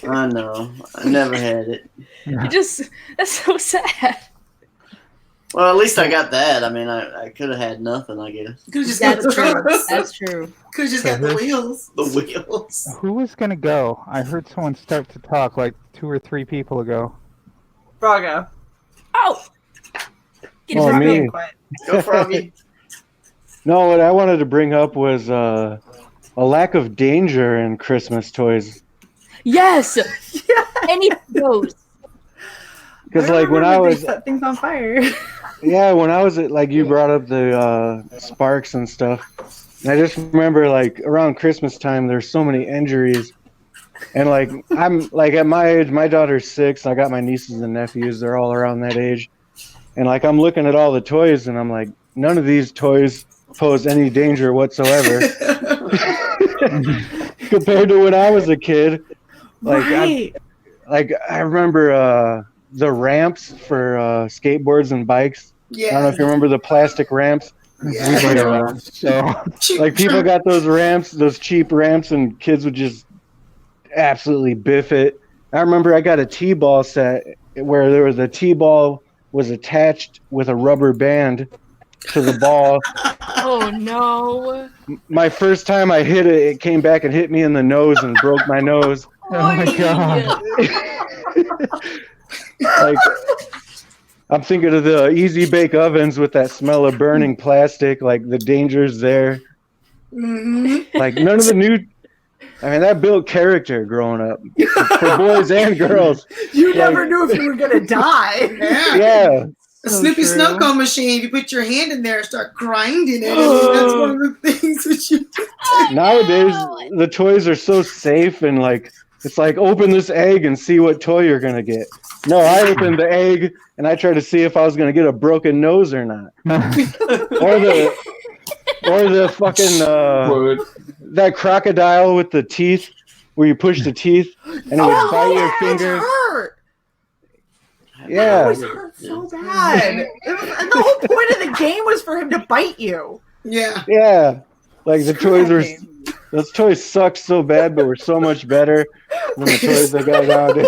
I know. I never had it. That's so sad. Well, at least I got that. I mean, I could have had nothing, I guess. Could have just got That's the true. trucks. That's true. Could have just got the wheels. The wheels. Who was gonna go? I heard someone start to talk like 2 or 3 people ago. Froggo. Oh. Get Oh, it, me. Froggo. Quiet. Go Froggy. No, what I wanted to bring up was a lack of danger in Christmas toys. Yes. Any of those. Because like when I remember they was, set things on fire. yeah, when I was at, like you brought up the sparks and stuff. And I just remember like around Christmas time, there's so many injuries. And like I'm like at my age, my daughter's 6. I got my nieces and nephews. They're all around that age. And like I'm looking at all the toys, and I'm like, none of these toys pose any danger whatsoever compared to when I was a kid. Like, Right. I remember the ramps for skateboards and bikes. I don't know if you remember the plastic ramps. Yeah. So Like people got those ramps, those cheap ramps, and kids would just absolutely biff it. I remember I got a T-ball set where there was a T-ball was attached with a rubber band to the ball. Oh no! My first time I hit it, it came back and hit me in the nose and broke my nose. Oh my God. Like, I'm thinking of the easy bake ovens with that smell of burning plastic. Like the danger's there. Mm-hmm. Like none of the new. I mean, that built character growing up for boys and girls. You never knew if you were gonna die. Yeah. A Snoopy true. snow cone machine. If you put your hand in there and start grinding it, I mean, that's one of the things that you do. Nowadays, the toys are so safe and like it's like open this egg and see what toy you're gonna get. No, I opened the egg and I tried to see if I was gonna get a broken nose or not, or the fucking that crocodile with the teeth where you push the teeth and it would bite your finger. Hurt. It Yeah, always hurt so bad. And the whole point of the game was for him to bite you. Yeah. yeah. Like the Screw toys that were. game. Those toys suck so bad, but were so much better than the toys they got nowadays.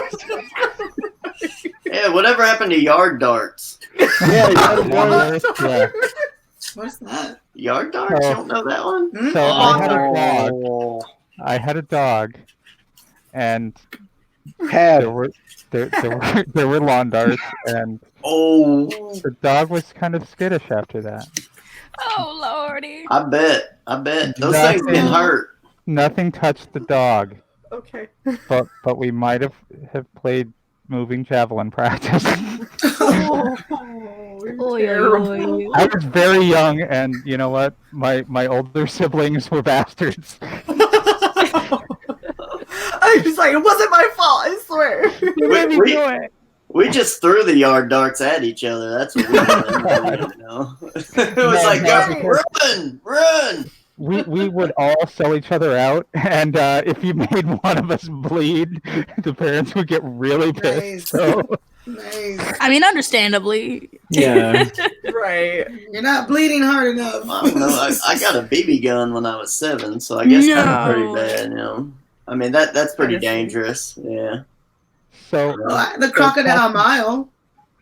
Yeah, whatever happened to yard darts? Yeah, Yeah. What's that? Yard darts? Oh. You don't know that one? Hmm? So I had a dog. Oh. I had a dog, and Had. there were lawn darts, and Oh, the dog was kind of skittish after that. Oh lordy! I bet. Those things can hurt. Nothing touched the dog, Okay. but we might have played moving javelin practice. Oh, Oy, terrible. oy, oy. I was very young, and you know what? My older siblings were bastards. I was like, it wasn't my fault, I swear. You made me do it. We just threw the yard darts at each other. That's what we did. You know? It was like, No. run! We would all sell each other out, and if you made one of us bleed, the parents would get really pissed. Nice. So Nice. I mean, understandably. Yeah. Right. You're not bleeding hard enough. I don't know. I got a BB gun when I was 7, so I guess that's pretty No. bad. You know, I mean that's pretty dangerous. Yeah. so Well, the crocodile mile.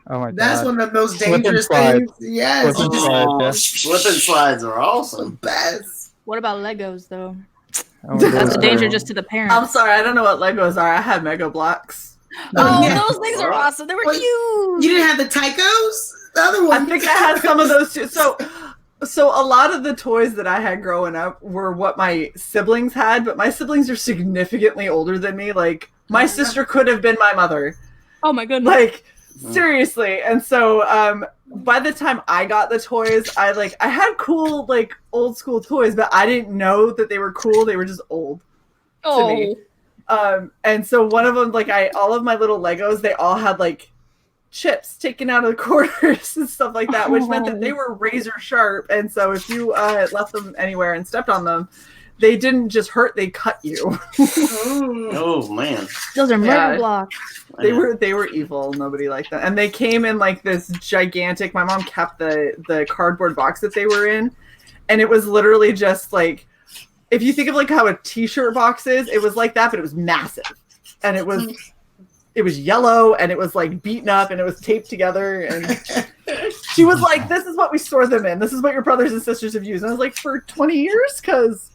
oh my That's god. one of the most Slip and dangerous slide. things. Yes. Slip and you slide. Oh, yeah. slip and slides are the awesome. best. What about Legos though? Oh my That's a God. danger just to the parents. I'm sorry, I don't know what Legos are. I had Mega Blocks. Oh, Yeah. those things are awesome. They were Wait, huge. You didn't have the Tychos? The other I one. think I had some of those too. So a lot of the toys that I had growing up were what my siblings had, but my siblings are significantly older than me. Like my sister could have been my mother. Oh my goodness. Like seriously. And so by the time I got the toys, I had cool like old school toys, but I didn't know that they were cool. They were just old to me. And so one of them, all of my little Legos, they all had like chips taken out of the corners and stuff like that, which meant that they were razor sharp. And so if you left them anywhere and stepped on them, they didn't just hurt; they cut you. Oh man. Those are murder Yeah. blocks. They were evil. Nobody liked them, and they came in like this gigantic. My mom kept the cardboard box that they were in, and it was literally just like, if you think of like how a T-shirt box is, it was like that, but it was massive, and it was yellow, and it was like beaten up, and it was taped together. And she was like, "This is what we store them in. This is what your brothers and sisters have used." And I was like, "For 20 years, because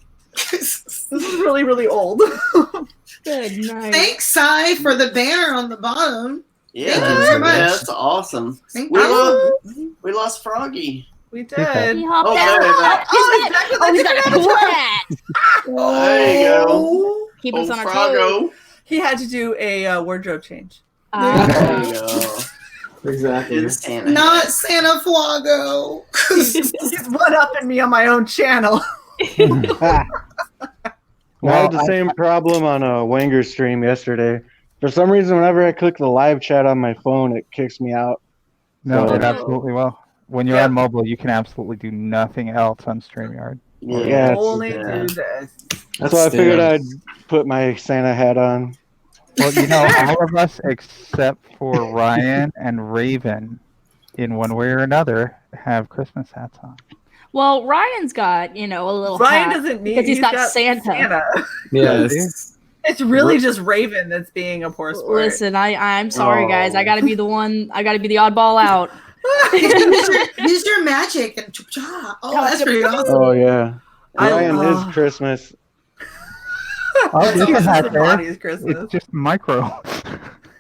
this is really, really old." Good night. Thanks, Cy, for the banner on the bottom. Yeah, Thank you very much. that's awesome. Thank We you. lost Froggy. We He did. hopped Oh, out. there you go. Oh, exactly. Oh, he's got a cool hat. There you go. Keep Old us on our toes. Froggo. He had to do a wardrobe change. There you go. Exactly. In Santa. Not Santa Flago. He's one-upping me on my own channel. I had the same problem on a Wanger stream yesterday. For some reason, whenever I click the live chat on my phone, it kicks me out. No, So- it absolutely will. When you're on mobile, you can absolutely do nothing else on StreamYard. Yeah, Only do this. That's why I figured I'd put my Santa hat on. Well, you know, all of us except for Ryan and Raven, in one way or another, have Christmas hats on. Well, Ryan's got, a little Ryan hat doesn't need because he's got Santa. Yes. It's really just Raven that's being a poor sport. Listen, I'm sorry, guys. I gotta be the one. I gotta be the oddball out. Use your magic and that's pretty awesome. Oh yeah, Ryan is Christmas. It's just micro.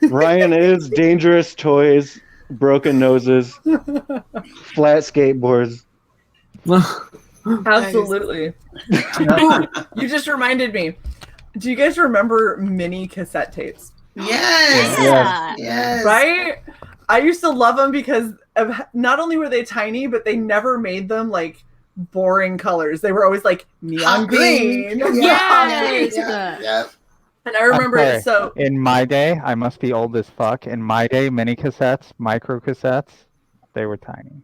Ryan is dangerous toys, broken noses, flat skateboards. Absolutely. You just reminded me. Do you guys remember mini cassette tapes? Yes. Right? I used to love them because of not only were they tiny, but they never made them like boring colors. They were always like neon green. Yeah. And I remember so in my day, I must be old as fuck. In my day, mini cassettes, micro cassettes, they were tiny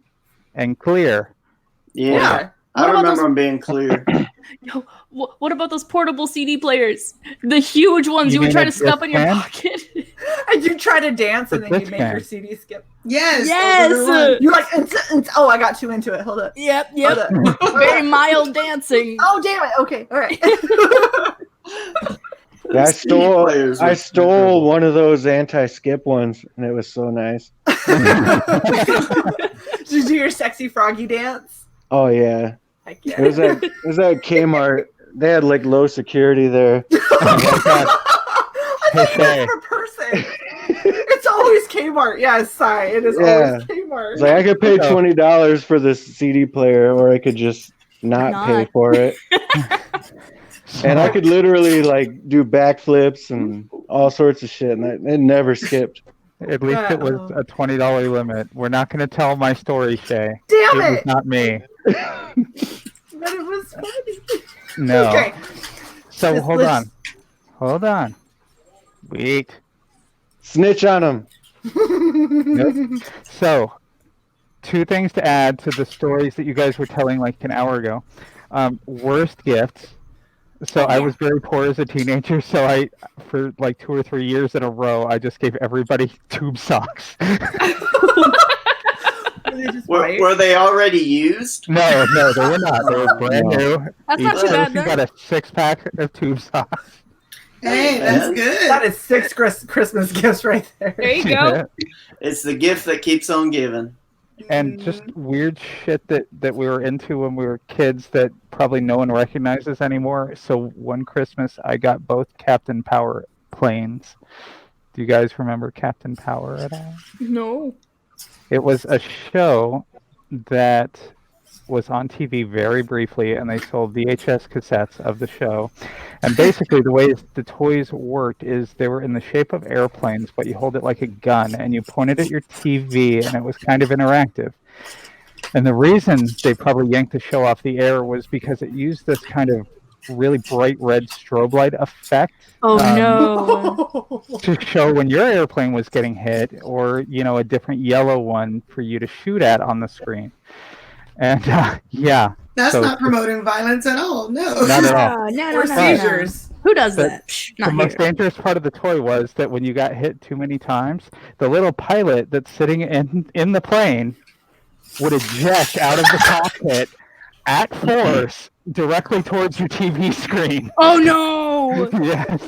and clear. Yeah. I remember them being clear. Yo, what about those portable CD players? The huge ones you would try to stuff in your pocket. And you try to dance and then you make your CD skip. Yes. You're like, oh, I got too into it. Hold up. Yep. Very mild dancing. Oh, damn it. Okay. All right. Yeah, I stole one of those anti-skip ones, and it was so nice. Did you do your sexy froggy dance? Oh yeah. Yeah. It was at Kmart. They had like low security there. I thought you were a person. It's always Kmart. Yeah, sorry. It is always Kmart. It's like I could pay $20 for this CD player, or I could just not pay for it. And I could literally like do backflips and all sorts of shit, and it never skipped. At least it was a $20 limit. We're not going to tell my story, Shae. Damn it! It was not me. But it was funny. No. Okay. So hold on. Wait. Snitch on him. Nope. So, 2 things to add to the stories that you guys were telling like an hour ago. Worst gifts. So I was very poor as a teenager, so for like 2 or 3 years in a row, I just gave everybody tube socks. Were they already used? No, they were not. They were brand new. That's not too bad. You got a 6-pack of tube socks. Hey, that's good. That is 6 Christmas gifts right there. There you go. It's the gift that keeps on giving. And just weird shit that we were into when we were kids that probably no one recognizes anymore. So one Christmas, I got both Captain Power planes. Do you guys remember Captain Power at all? No. It was a show that was on TV very briefly, and they sold VHS cassettes of the show. And basically, the way the toys worked is they were in the shape of airplanes, but you hold it like a gun, and you point it at your TV, and it was kind of interactive. And the reason they probably yanked the show off the air was because it used this kind of really bright red strobe light effect. Oh no! To show when your airplane was getting hit, or a different yellow one for you to shoot at on the screen. And that's not promoting violence at all. No, not at all. No. Seizures. Who does that? The most dangerous part of the toy was that when you got hit too many times, the little pilot that's sitting in the plane would eject out of the cockpit at force directly towards your TV screen. Oh no! Yes.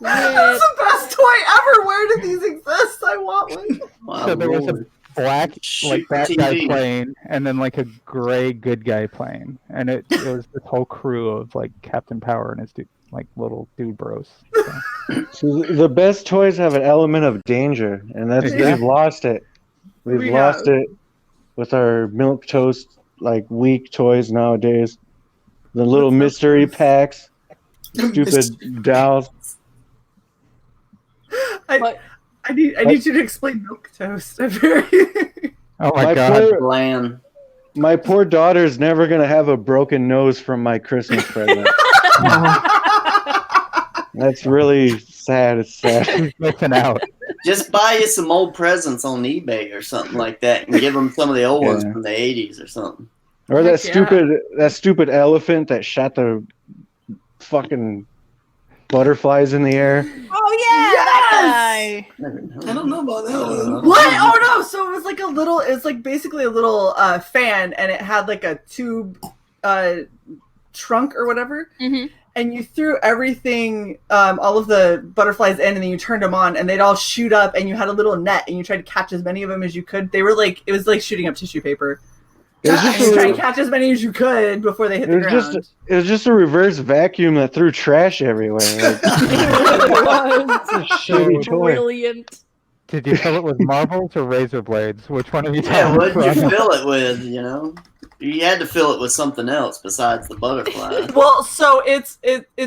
That's the best toy ever. Where do these exist? I want one. Wow, So there was a black bad guy TV. plane, and then like a gray good guy plane, and it was this whole crew of like Captain Power and his little dude bros. So the best toys have an element of danger, and we've lost it. We've lost it with our milk toast weak toys nowadays. The little mystery packs, stupid dolls. I need you to explain milk toast. I'm very. Oh my god! Bland. My poor daughter's never gonna have a broken nose from my Christmas present. That's really sad. It's sad. She's missing out. Just buy you some old presents on eBay or something like that, and give them some of the old ones Yeah. from the '80s or something. Or Heck that stupid elephant that shot the fucking butterflies in the air. Oh yeah, that guy. I don't know about that one. What? Oh no! So it was like a little. It's like basically a little fan, and it had like a tube trunk or whatever. Mhm. And you threw everything, all of the butterflies in, and then you turned them on, and they'd all shoot up. And you had a little net, and you tried to catch as many of them as you could. They were like, it was like shooting up tissue paper. It was And just you tried to a, catch as many as you could before they hit the ground. it was just a reverse vacuum that threw trash everywhere. Like, it's a shitty toy. Brilliant. Did you fill it with marbles or razor blades? Which one are you Yeah, talking what'd you about? fill it with? You know, you had to fill it with something else besides the butterfly. Well, so it's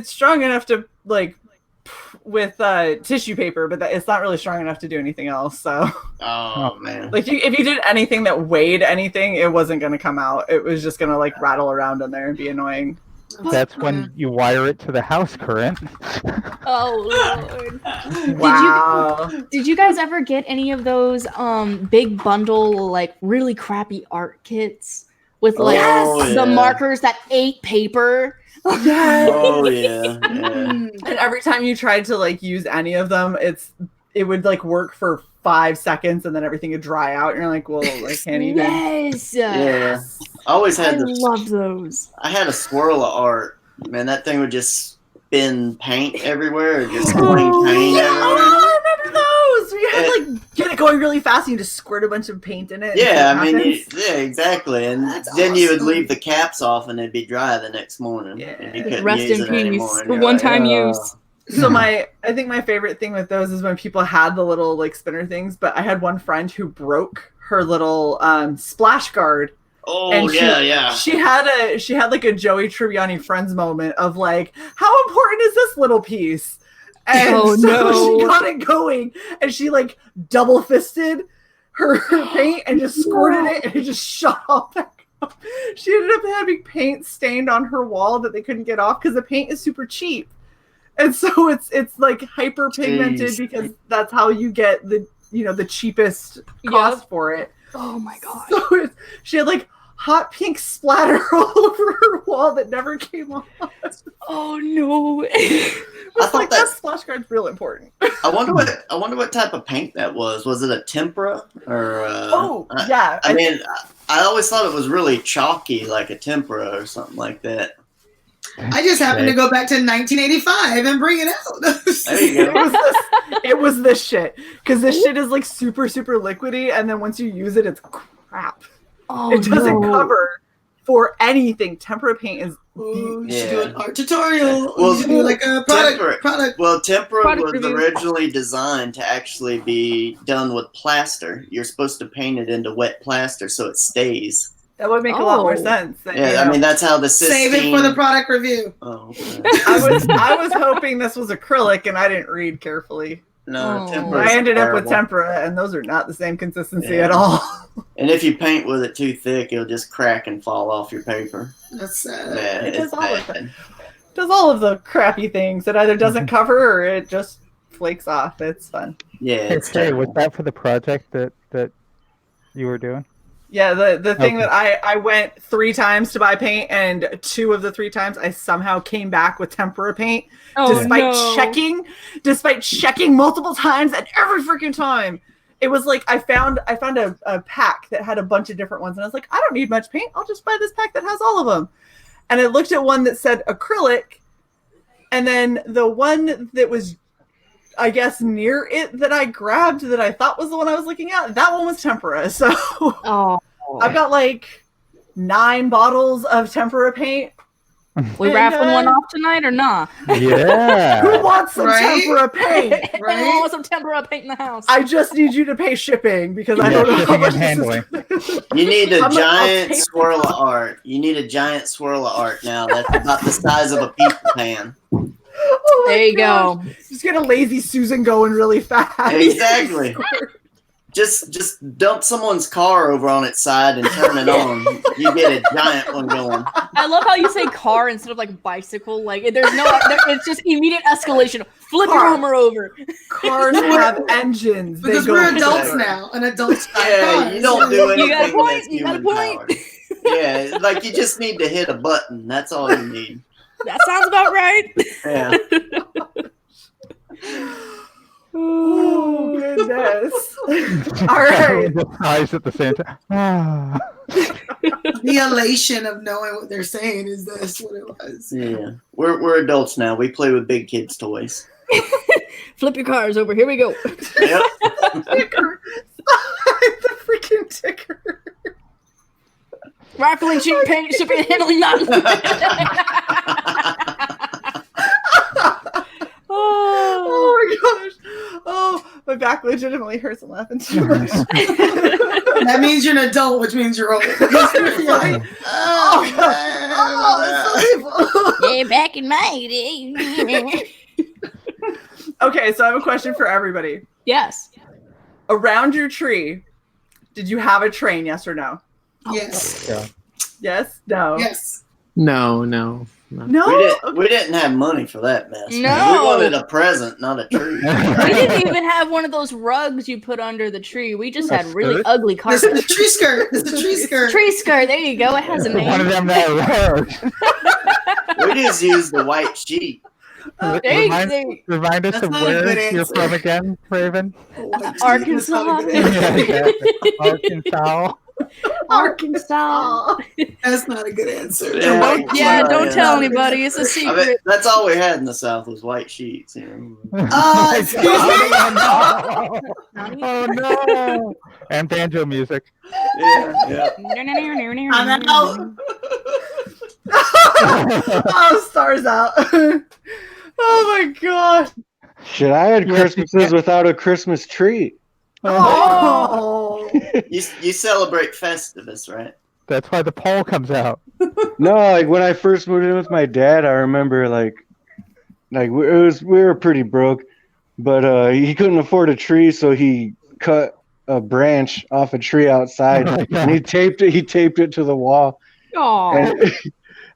strong enough to like with tissue paper, but it's not really strong enough to do anything else. So, Oh man. like, if you did anything that weighed anything, it wasn't going to come out. It was just going to like rattle around in there and be annoying. That's when you wire it to the house current. Oh Lord. Wow. Did you guys ever get any of those big bundle like really crappy art kits with like Oh, the yeah. markers that ate paper? Yes. Oh yeah. Yeah. And every time you tried to like use any of them, it would like work for 5 seconds and then everything would dry out. And you're like, well, I can't even. Yes. Yeah. I always I had love those. I had a swirl of art. Man, that thing would just spin paint everywhere, or just fling paint everywhere. Oh, I remember those. We had like get it going really fast and you just squirt a bunch of paint in it. and Yeah, see I what mean, happens. yeah, exactly. And That's then you would awesome. leave the caps off, and it'd be dry the next morning. Yeah. And you couldn't Rest use in it peace. anymore, and For you're one-time like, use. So I think my favorite thing with those is when people had the little like spinner things, but I had one friend who broke her little splash guard. Oh And yeah. She had like a Joey Tribbiani Friends moment of like, how important is this little piece? And Oh, so no. she got it going, and she like double fisted her paint and just squirted it, and it just shot all back up. She ended up having paint stained on her wall that they couldn't get off because the paint is super cheap, and so it's like hyper pigmented Jeez. because that's how you get the the cheapest cost for it. Oh my god. So she had like hot pink splatter all over her wall that never came off. Oh no. I was thought like, that splash guard's real important. I wonder what type of paint that was. Was it a tempera or? Yeah. I mean, I always thought it was really chalky, like a tempera or something like that. I just happened to go back to 1985 and bring it out. There you go. it was this shit. Because this shit is like super, super liquidy, and then once you use it, it's crap. Oh, It doesn't no. cover for anything. Tempera paint is Ooh, you Yeah. should do an art tutorial. Well, You should do like a product. Well, tempera Product was review. originally designed to actually be done with plaster. You're supposed to paint it into wet plaster so it stays. that would make a lot more Oh. sense. Than, Yeah, I mean that's how the Save it for the product review. Oh, okay. I was hoping this was acrylic, and I didn't read carefully. No, Oh. tempera's I ended up with terrible. tempera, and those are not the same consistency Yeah. at all. And if you paint with it too thick, it'll just crack and fall off your paper. That's sad. Yeah, It it's does all of bad. Does all of the crappy things. It either doesn't cover or it just flakes off. It's fun. Yeah, Hey, it's was terrible. that for the project that you were doing? Yeah, the thing Okay. that I went 3 times to buy paint, and 2 of the 3 times I somehow came back with tempera paint, Oh, despite no. checking multiple times, and every freaking time. It was like I found a pack that had a bunch of different ones, and I was like, I don't need much paint. I'll just buy this pack that has all of them. And I looked at one that said acrylic, and then the one that was, I guess, near it that I grabbed that I thought was the one I was looking at, that one was tempera. So Oh. I've got like 9 bottles of tempera paint. We raffling one off tonight or not? Who Yeah. wants some Right? tempera paint? Anyone Right? want some tempera paint in the house? I just need you to pay shipping because I Yeah, don't know how shipping much and handling. this is. You need a I'm like, I'll giant take swirl of art. You need a giant swirl of art now. That's about the size of a pizza pan. Oh my There you gosh. go. Just get a lazy Susan going really fast. Exactly. Just dump someone's car over on its side and turn it on. You get a giant one going. I love how you say car instead of like bicycle. Like there's no, it's just immediate escalation. Flip your Hummer over. Cars have engines. They Because go we're adults forward. now, and adults. Yeah, you don't do anything. You got a point. That's You got a human point. powered. Yeah, like you just need to hit a button. That's all you need. That sounds about right. Yeah. Oh goodness! All right. Eyes at the same time. Ah. The elation of knowing what they're saying is this what it was. Yeah. We're adults now. We play with big kids' toys. Flip your cars over. Here we go. Yep. Ticker. The freaking ticker. Rifling, shooting, paint, shipping, handling, nothing. Oh my gosh! Oh, my back legitimately hurts and laughing too much. That means you're an adult, which means you're old. Oh, God. Oh, that's so painful. Yeah, back in my day. Okay, so I have a question for everybody. Yes. Around your tree, did you have a train? Yes or no? Yes. Yeah. Yes. No. Yes. No. No. We didn't have money for that mess. No. Man. We wanted a present, not a tree. We didn't even have one of those rugs you put under the tree. We just had really skirt? ugly This is the carpet. tree skirt. It's the tree skirt. Tree skirt. There you go. It has a One of name. them that works. We just used the white sheet. There you Remind, go. remind us That's of not a where good you're answer. from again, Raven. Arkansas. Yeah, exactly. Arkansas. Arkansas. That's not a good answer. Yeah, don't tell I anybody. It's a mean, secret. that's all we had in the South was white sheets. You know? Excuse me. Oh no! And banjo music. Yeah. I'm out. Oh, stars out. Oh my god. Shit, I had Yes, Christmases without a Christmas tree. Oh. You celebrate Festivus, right? That's why the pole comes out. No, like when I first moved in with my dad, I remember like we were pretty broke, but he couldn't afford a tree, so he cut a branch off a tree outside Oh my God. and he taped it to the wall. Aw. And,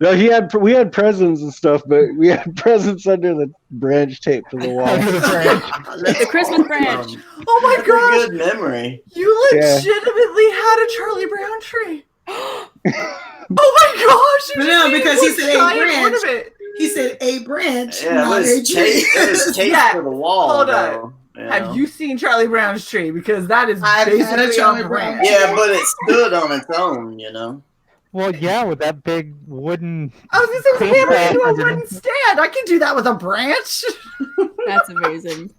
no, we had presents and stuff, but we had presents under the branch taped to the wall. The Christmas branch. Oh my That's a gosh. good memory. You legitimately had a Charlie Brown tree. Oh my gosh. You No, just because he made said a giant branch. ornament. He said a branch, Yeah, not a it was tree. taped Yeah, to the wall. hold on. though, you know? Have you seen Charlie Brown's tree? Because that is I've had a basically Charlie a Brown branch. Yeah, but it stood on its own, you know. Well, yeah, with that big wooden. I was gonna say it was hammered into a Yeah. wooden stand. I can do that with a branch. That's amazing.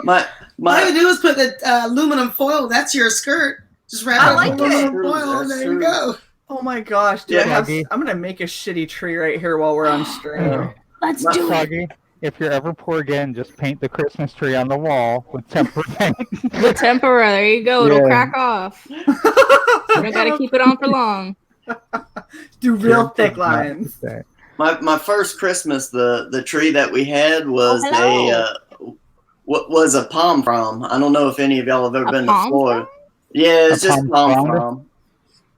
My All you do is put the aluminum foil. That's your skirt. Just wrap I it like with aluminum it. foil, and That's there you true. go. Oh my gosh, dude! Yeah, I'm gonna make a shitty tree right here while we're on stream. Let's My do it. Froggy, if you're ever poor again, just paint the Christmas tree on the wall with temper paint. The tempera. There you go. It'll Yeah. crack off. You don't got to keep it on for long. Do real thick lines. My first Christmas, the tree that we had was hello. what was a palm frond. I don't know if any of y'all have ever A been to palm Florida. Yeah, it's A just palm palm frond? frond.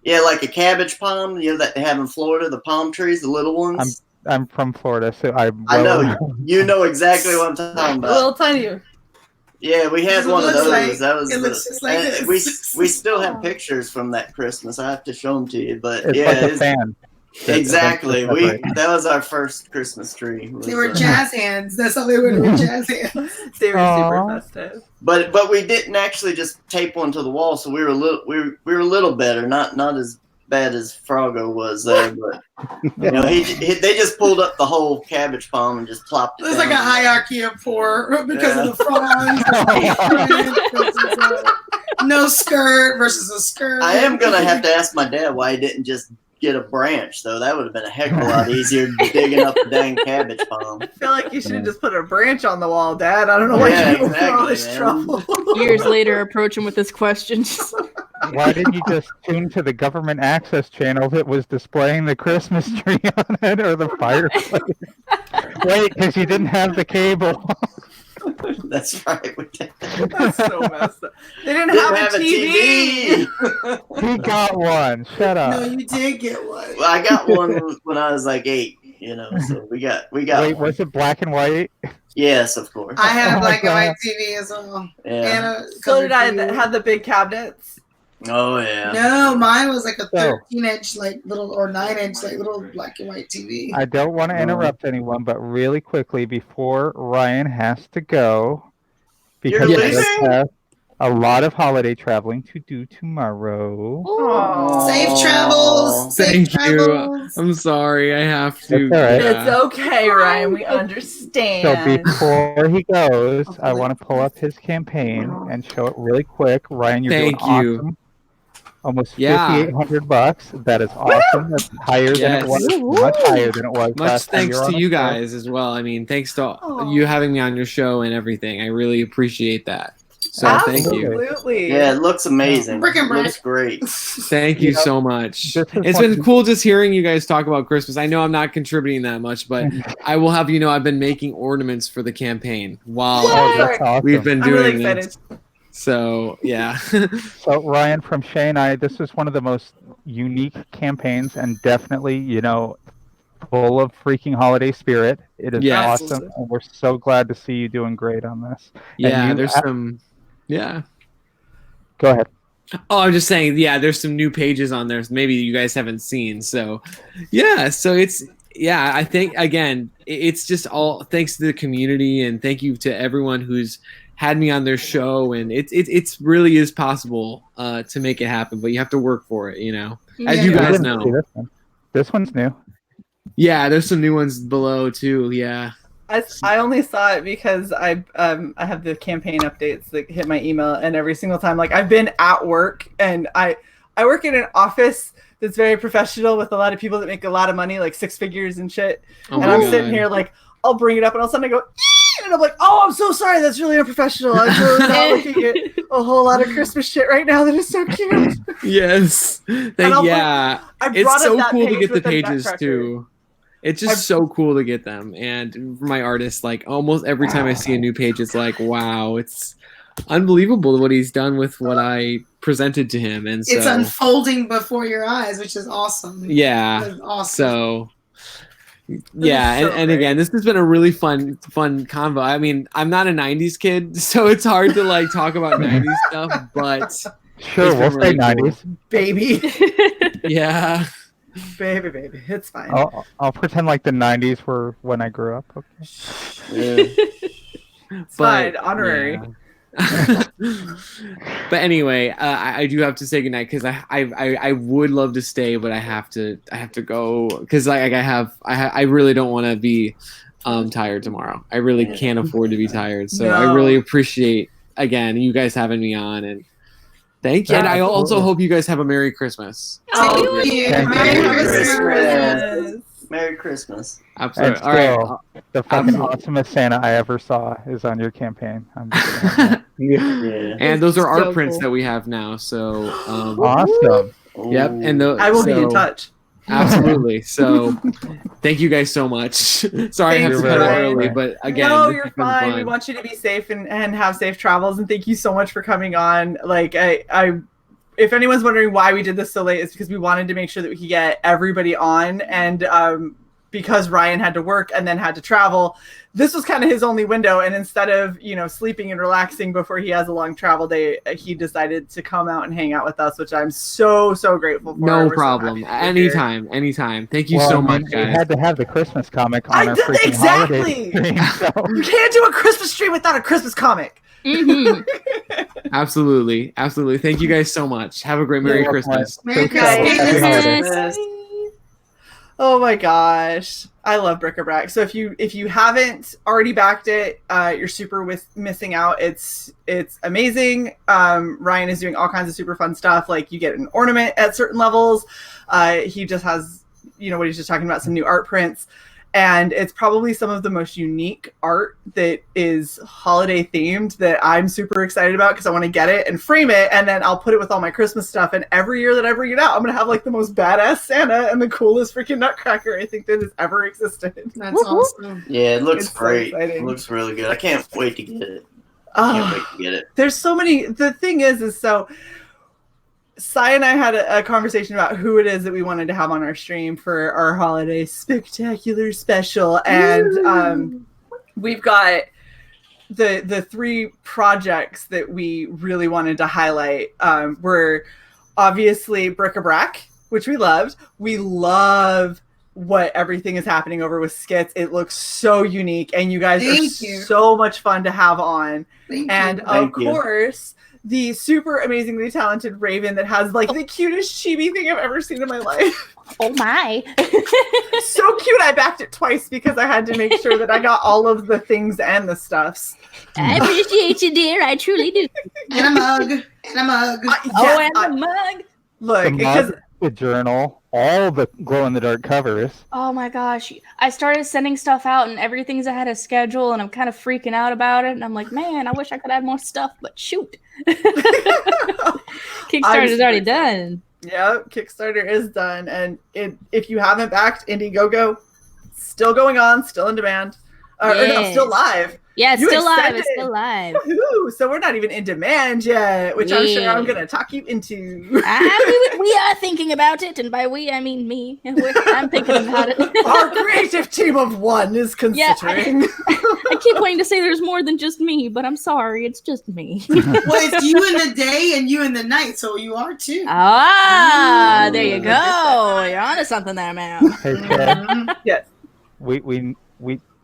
Yeah, like a cabbage palm, you know, that they have in Florida, the palm trees, the little ones. I'm from Florida, so I know you know exactly what I'm talking A about. little tiny. Yeah, we had That's what one it of looks those. like. That was It looks just like and this. we still have pictures from that Christmas. I have to show them to you, but It's yeah, like a it's- fan. exactly. That's That was our first Christmas tree. They were jazz hands. That's how they were. They were jazz hands. They were Aw. super festive. But we didn't actually just tape one to the wall, so we were a little better, not as bad as Froggo was there, but you know, they just pulled up the whole cabbage palm and just plopped it There's down. like a hierarchy of poor because of the fronds. No skirt versus a skirt. I am gonna have to ask my dad why he didn't just get a branch, though. That would have been a heck of a lot easier than digging up the dang cabbage palm. I feel like you should have just put a branch on the wall, Dad. I don't know why Yeah, you went through all exactly, this man. trouble. Years later, approach him with this question. Just- Why didn't you just tune to the government access channel that was displaying the Christmas tree on it or the fireplace? Wait, because you didn't have the cable. That's right. We did. That's so messed up. They didn't have a TV. He got one. Shut up. No, you did get one. Well, I got one when I was like 8. So we got. Wait, one. was it black and white? Yes, of course. I had Oh a my black and white God. TV as well. Yeah. And So did I have the big cabinets. Oh yeah. No, mine was like a So- 13-inch, like little, or 9-inch, like little black and white TV. I don't want to interrupt anyone, but really quickly before Ryan has to go, because You're he does leaving? have a lot of holiday traveling to do tomorrow. Aw. Safe travels. Safe Thank you. travels. I'm sorry. I have to. That's all right. It's okay, Ryan. We So understand. before he goes, I want to pull up his campaign and show it really quick. Ryan, you're Thank doing you. awesome. Almost Yeah. $5,800. That is awesome. That's higher than Yes. it was. Much higher than it was. Much last time thanks were on to the you show. guys as well. I mean, thanks to Aw. you having me on your show and everything. I really appreciate that. So thank you. Absolutely. Yeah, it looks amazing. Bric-a-Brac. Looks great. Thank you You know, so much. this is It's one- been cool just hearing you guys talk about Christmas. I know I'm not contributing that much, but I will have you know I've been making ornaments for the campaign while Oh, that's awesome. we've been I'm really doing excited. this. So yeah. So Ryan, from Shae and I, this is one of the most unique campaigns, and definitely, full of freaking holiday spirit. It is Yes. awesome, and we're so glad to see you doing great on this. Yeah, you- there's some yeah. Go ahead. Oh, I'm just saying, yeah, there's some new pages on there maybe you guys haven't seen. So, yeah, so I think, again, it's just all thanks to the community and thank you to everyone who's had me on their show. And it's really is possible to make it happen, but you have to work for it, as you Yeah. I guys didn't know. see this one. This one's new. Yeah, there's some new ones below too. Yeah. I only saw it because I have the campaign updates that hit my email, and every single time, like, I've been at work, and I work in an office that's very professional with a lot of people that make a lot of money, like 6 figures and shit. Oh And my I'm God. sitting here like, I'll bring it up, and all of a sudden I go, "Ee!" and I'm like, oh, I'm so sorry, that's really unprofessional. I'm really not looking at a whole lot of Christmas shit right now that is so cute. Yes. I'll Yeah. I brought It's up so that cool to page get the with pages Nutcracker. too. It's just so cool to get them. And for my artists, like almost every time I see a new page, it's like, wow, it's unbelievable what he's done with what I presented to him. And so It's unfolding before your eyes, which is awesome. yeah. That's awesome. So yeah, so and great. again, this has been a really fun convo. I mean, I'm not a 90s kid, so it's hard to like talk about 90s stuff, but Sure, It's we'll been say really cool. 90s. Baby. yeah. baby. It's fine. I'll pretend like the 90s were when I grew up. Okay. Yeah. It's fine. Honorary. yeah. But anyway, I do have to say goodnight because I would love to stay, but I have to go because I really don't want to be tired tomorrow. I really can't afford to be tired. So I No. really appreciate again you guys having me on and thank you. And I also Absolutely. hope you guys have a Merry Christmas. Oh, you. Thank Merry you. Christmas. Merry Christmas. Absolutely. And All right. still, the fucking Absolutely. awesomest Santa I ever saw is on your campaign. I'm just saying Yeah. And those are art So prints cool. that we have now. So that. Awesome. yep. And I will be in touch. Absolutely. So, thank you guys so much. Sorry I have to Thanks, cut it Ryan. early, but again, no, this you're has been fine. fun. We want you to be safe and have safe travels. And thank you so much for coming on. Like, I if anyone's wondering why we did this so late, it's because we wanted to make sure that we could get everybody on. And because Ryan had to work and then had to travel, this was kind of his only window. And instead of, sleeping and relaxing before he has a long travel day, he decided to come out and hang out with us, which I'm so, so grateful for. No We're so problem. happy that you're here. Anytime. Thank you Well, so I mean, much, we guys. had to have the Christmas comic on I our did- freaking exactly! holiday stream. So. You can't do a Christmas stream without a Christmas comic. Mhm. Absolutely. Thank you guys so much. Have a great Merry You're welcome. Christmas. Merry Okay. Christmas. Happy holidays. Oh my gosh, I love Bric-a-Brac. So if you haven't already backed it, you're super missing out. It's amazing. Ryan is doing all kinds of super fun stuff. Like you get an ornament at certain levels. He just has, what he's just talking about, some new art prints. And it's probably some of the most unique art that is holiday themed that I'm super excited about because I want to get it and frame it, and then I'll put it with all my Christmas stuff. And every year that I bring it out, I'm going to have like the most badass Santa and the coolest freaking Nutcracker I think that has ever existed. That's awesome. Yeah, it looks It's so great. exciting. It looks really good. I can't wait to get it. There's so many. The thing is so Cy and I had a conversation about who it is that we wanted to have on our stream for our holiday spectacular special, and we've got the three projects that we really wanted to highlight. Were obviously Bric-a-Brac, which we loved. We love what everything is happening over with Skits. It looks so unique, and you guys are so much fun to have on. And of course, the super amazingly talented Raven that has like the cutest chibi thing I've ever seen in my life. Oh my. So cute. I backed it twice because I had to make sure that I got all of the things and the stuffs. I appreciate you, dear. I truly do. And a mug. And a mug. A mug. Look, because the journal, all the glow-in-the-dark covers. Oh my gosh. I started sending stuff out and everything's ahead of schedule and I'm kind of freaking out about it. And I'm like, man, I wish I could add more stuff, but shoot. Kickstarter is already done. Yeah, Kickstarter is done. And if you haven't backed Indiegogo, still going on, still in demand. Or no, still live. Yeah, it's still live. It's still live. Woo-hoo. So we're not even in demand yet, which I'm sure I'm going to talk you into. We are thinking about it, and by we, I mean me. I'm thinking about it. Our creative team of one is considering. Yeah, I keep wanting to say there's more than just me, but I'm sorry, it's just me. Well, it's you in the day and you in the night, so you are too. Ah, there you go. You're onto something there, man. Hey, Chad. Yes. We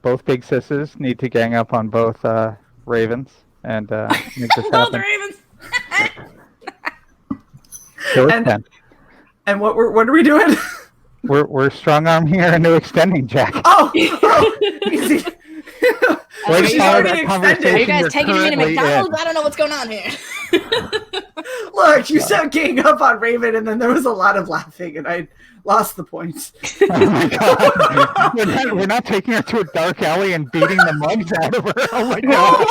both big sisses need to gang up on both Ravens and make this Both happen. Ravens. And what are we doing? We're strong arm here into extending, Jack. Oh, easy. Way to She's follow already that extended. conversation. Are you guys you're taking me to currently McDonald's? in. I don't know what's going on here. Look, you said gang up on Raven, and then there was a lot of laughing, and I lost the point. Oh my god. We're not taking her to a dark alley and beating the mugs out of her. Oh my god.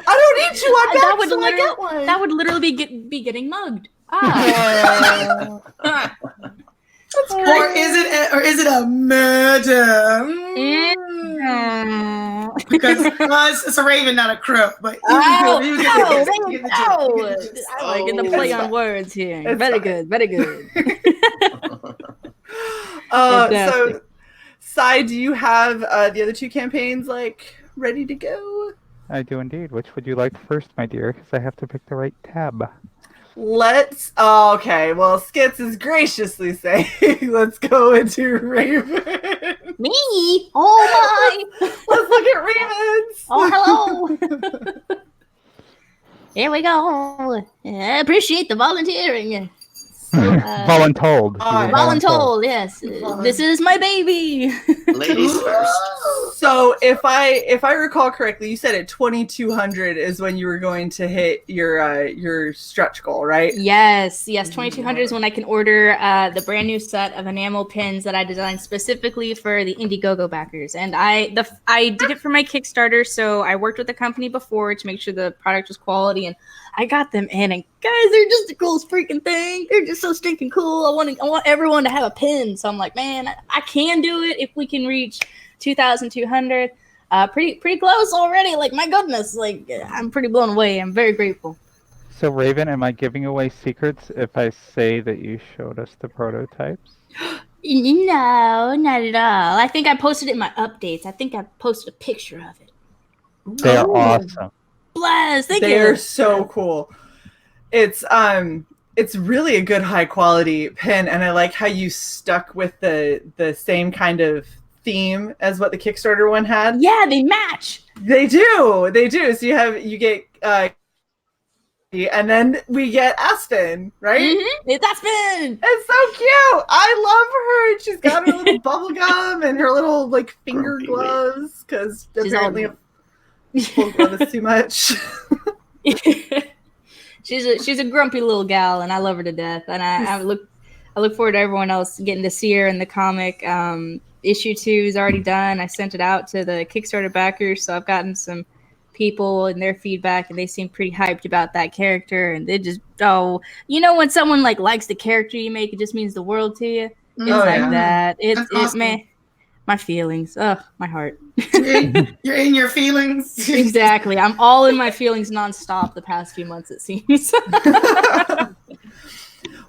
I don't need to. I'm back, That would literally be getting mugged. Ah. Or is it a murder? Because it's a raven, not a crow. But I like the play on words here. It's Very fine. good, very good. So, Cy, do you have the other two campaigns ready to go? I do indeed. Which would you like first, my dear? Because I have to pick the right tab. Okay, well, Skits is graciously saying, let's go into Raven. Me? Oh my! Let's look at Ravens. Oh, hello. Here we go. I appreciate the volunteering. Voluntold. Voluntold, yes. This is my baby. Ladies first. So if I recall correctly, you said at 2,200 is when you were going to hit your stretch goal, right? Yes. 2,200 is when I can order the brand new set of enamel pins that I designed specifically for the Indiegogo backers. And I did it for my Kickstarter, so I worked with the company before to make sure the product was quality, and I got them in, and guys, they're just the coolest freaking thing. They're just so stinking cool. I want everyone to have a pin. So I'm like, man, I can do it if we can reach 2,200. Pretty close already. Like, my goodness, I'm pretty blown away. I'm very grateful. So, Raven, am I giving away secrets if I say that you showed us the prototypes? No, not at all. I think I posted it in my updates. I think I posted a picture of it. They are awesome. Bless, thank you. They're so cool. It's really a good high quality pin, and I like how you stuck with the same kind of theme as what the Kickstarter one had. Yeah, they match. They do. So you get and then we get Aspen, right? Mm-hmm. It's Aspen. It's so cute. I love her. She's got her little bubble gum and her little finger gloves because apparently a full glove is too much. She's a grumpy little gal, and I love her to death. And I look forward to everyone else getting to see her in the comic. issue 2 is already done. I sent it out to the Kickstarter backers, so I've gotten some people and their feedback, and they seem pretty hyped about that character. And they just, when someone like likes the character you make, it just means the world to you. It's that. It's awesome. Man, my feelings. My heart. You're in your feelings. Exactly. I'm all in my feelings nonstop the past few months, it seems.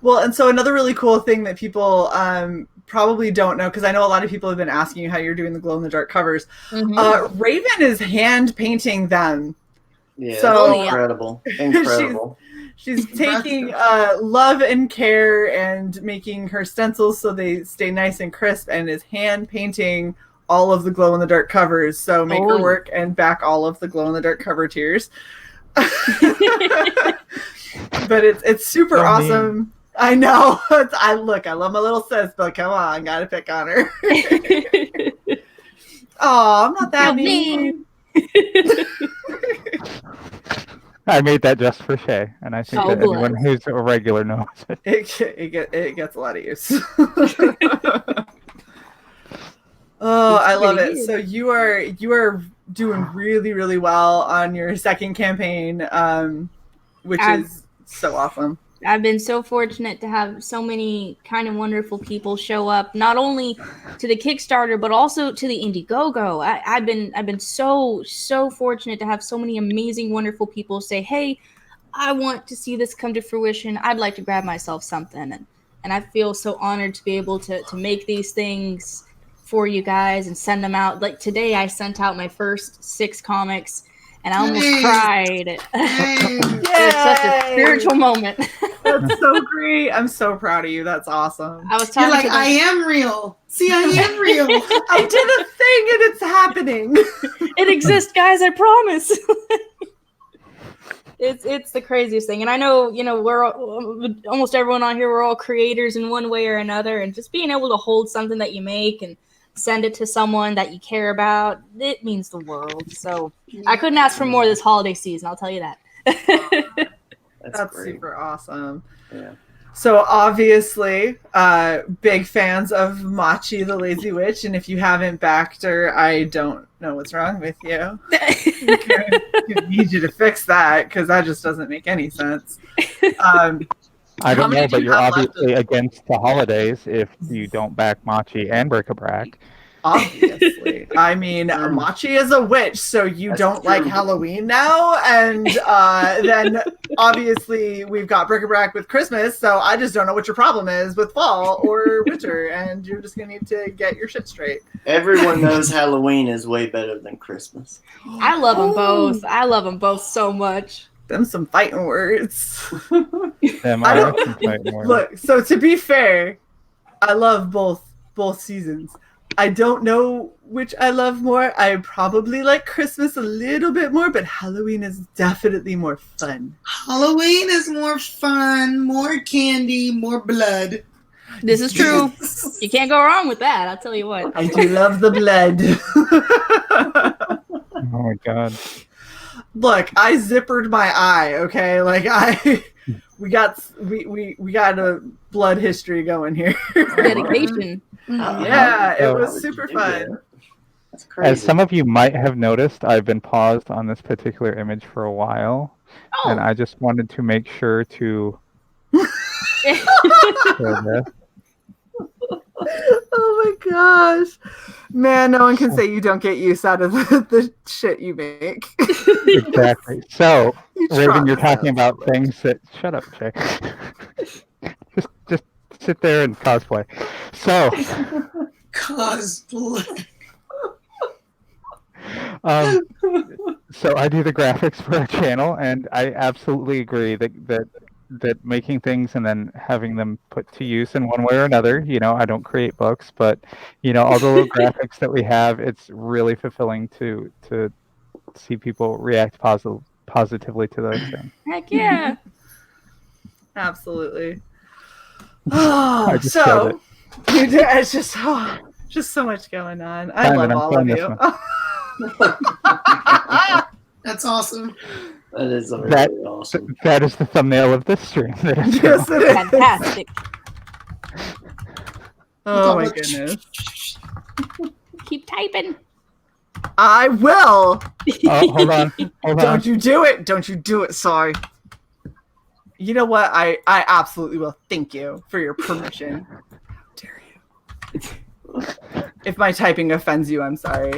Well, and so another really cool thing that people probably don't know, because I know a lot of people have been asking you how you're doing the glow-in-the-dark covers. Raven is hand painting them. Yeah, so incredible. Incredible. She's taking love and care and making her stencils so they stay nice and crisp, and is hand painting all of the glow-in-the-dark covers. So make her work and back all of the glow-in-the-dark cover tiers. But it's super awesome. I know. I love my little sis, but come on, gotta pick on her. Oh, I'm not that mean. I made that just for Shae, and I think that anyone who's a regular knows it. It gets a lot of use. I love it. So you are doing really, really well on your second campaign, which is so awesome. I've been so fortunate to have so many kind of wonderful people show up, not only to the Kickstarter, but also to the Indiegogo. I've been so fortunate to have so many amazing, wonderful people say, hey, I want to see this come to fruition. I'd like to grab myself something. And I feel so honored to be able to make these things for you guys and send them out. Like today, I sent out my first 6 comics, and I almost cried. It's such a spiritual moment. That's so great. I'm so proud of you. That's awesome. I was talking I am real. See, I am real. I did a thing and it's happening. It exists, guys. I promise. It's the craziest thing. And I know, we're almost everyone on here, we're all creators in one way or another. And just being able to hold something that you make and send it to someone that you care about, it means the world. So I couldn't ask for more this holiday season, I'll tell you that. That's super awesome. Yeah. So obviously, big fans of Machi the Lazy Witch, and if you haven't backed her, I don't know what's wrong with you. I need you to fix that, because that just doesn't make any sense. I don't know, but you're obviously against the holidays if you don't back Machi and Bric-a-Brac. Obviously. I mean, Machi is a witch, so you don't like Halloween now, and then obviously we've got Bric-a-Brac with Christmas, so I just don't know what your problem is with fall or winter, and you're just going to need to get your shit straight. Everyone knows Halloween is way better than Christmas. I love them both. I love them both so much. Them some fighting words. Look, so to be fair, I love both seasons. I don't know which I love more. I probably like Christmas a little bit more, but Halloween is definitely more fun. Halloween is more fun, more candy, more blood. This is true. You can't go wrong with that, I'll tell you what. I do love the blood. Oh my god. Look, I zippered my eye, okay? Like we got a blood history going here. Dedication. Yeah, it was super fun. That's crazy. As some of you might have noticed, I've been paused on this particular image for a while, and I just wanted to make sure to share this. Oh my gosh. Man, no one can say you don't get use out of the shit you make. Exactly. So, Raven, you're talking about things that... Shut up, Shae. Just sit there and cosplay. So... Cosplay. So I do the graphics for our channel, and I absolutely agree that making things and then having them put to use in one way or another, I don't create books, but all the little graphics that we have, it's really fulfilling to see people react positively to those things. Heck yeah. Absolutely. I just killed it. It's just so much going on. I love all of you. That's awesome. That is really awesome. That is the thumbnail of this stream. Yes, it is. Fantastic. Oh my goodness. Keep typing. I will. Oh, hold on. Don't you do it. Don't you do it. Sorry. You know what? I absolutely will. Thank you for your permission. How dare you? If my typing offends you, I'm sorry.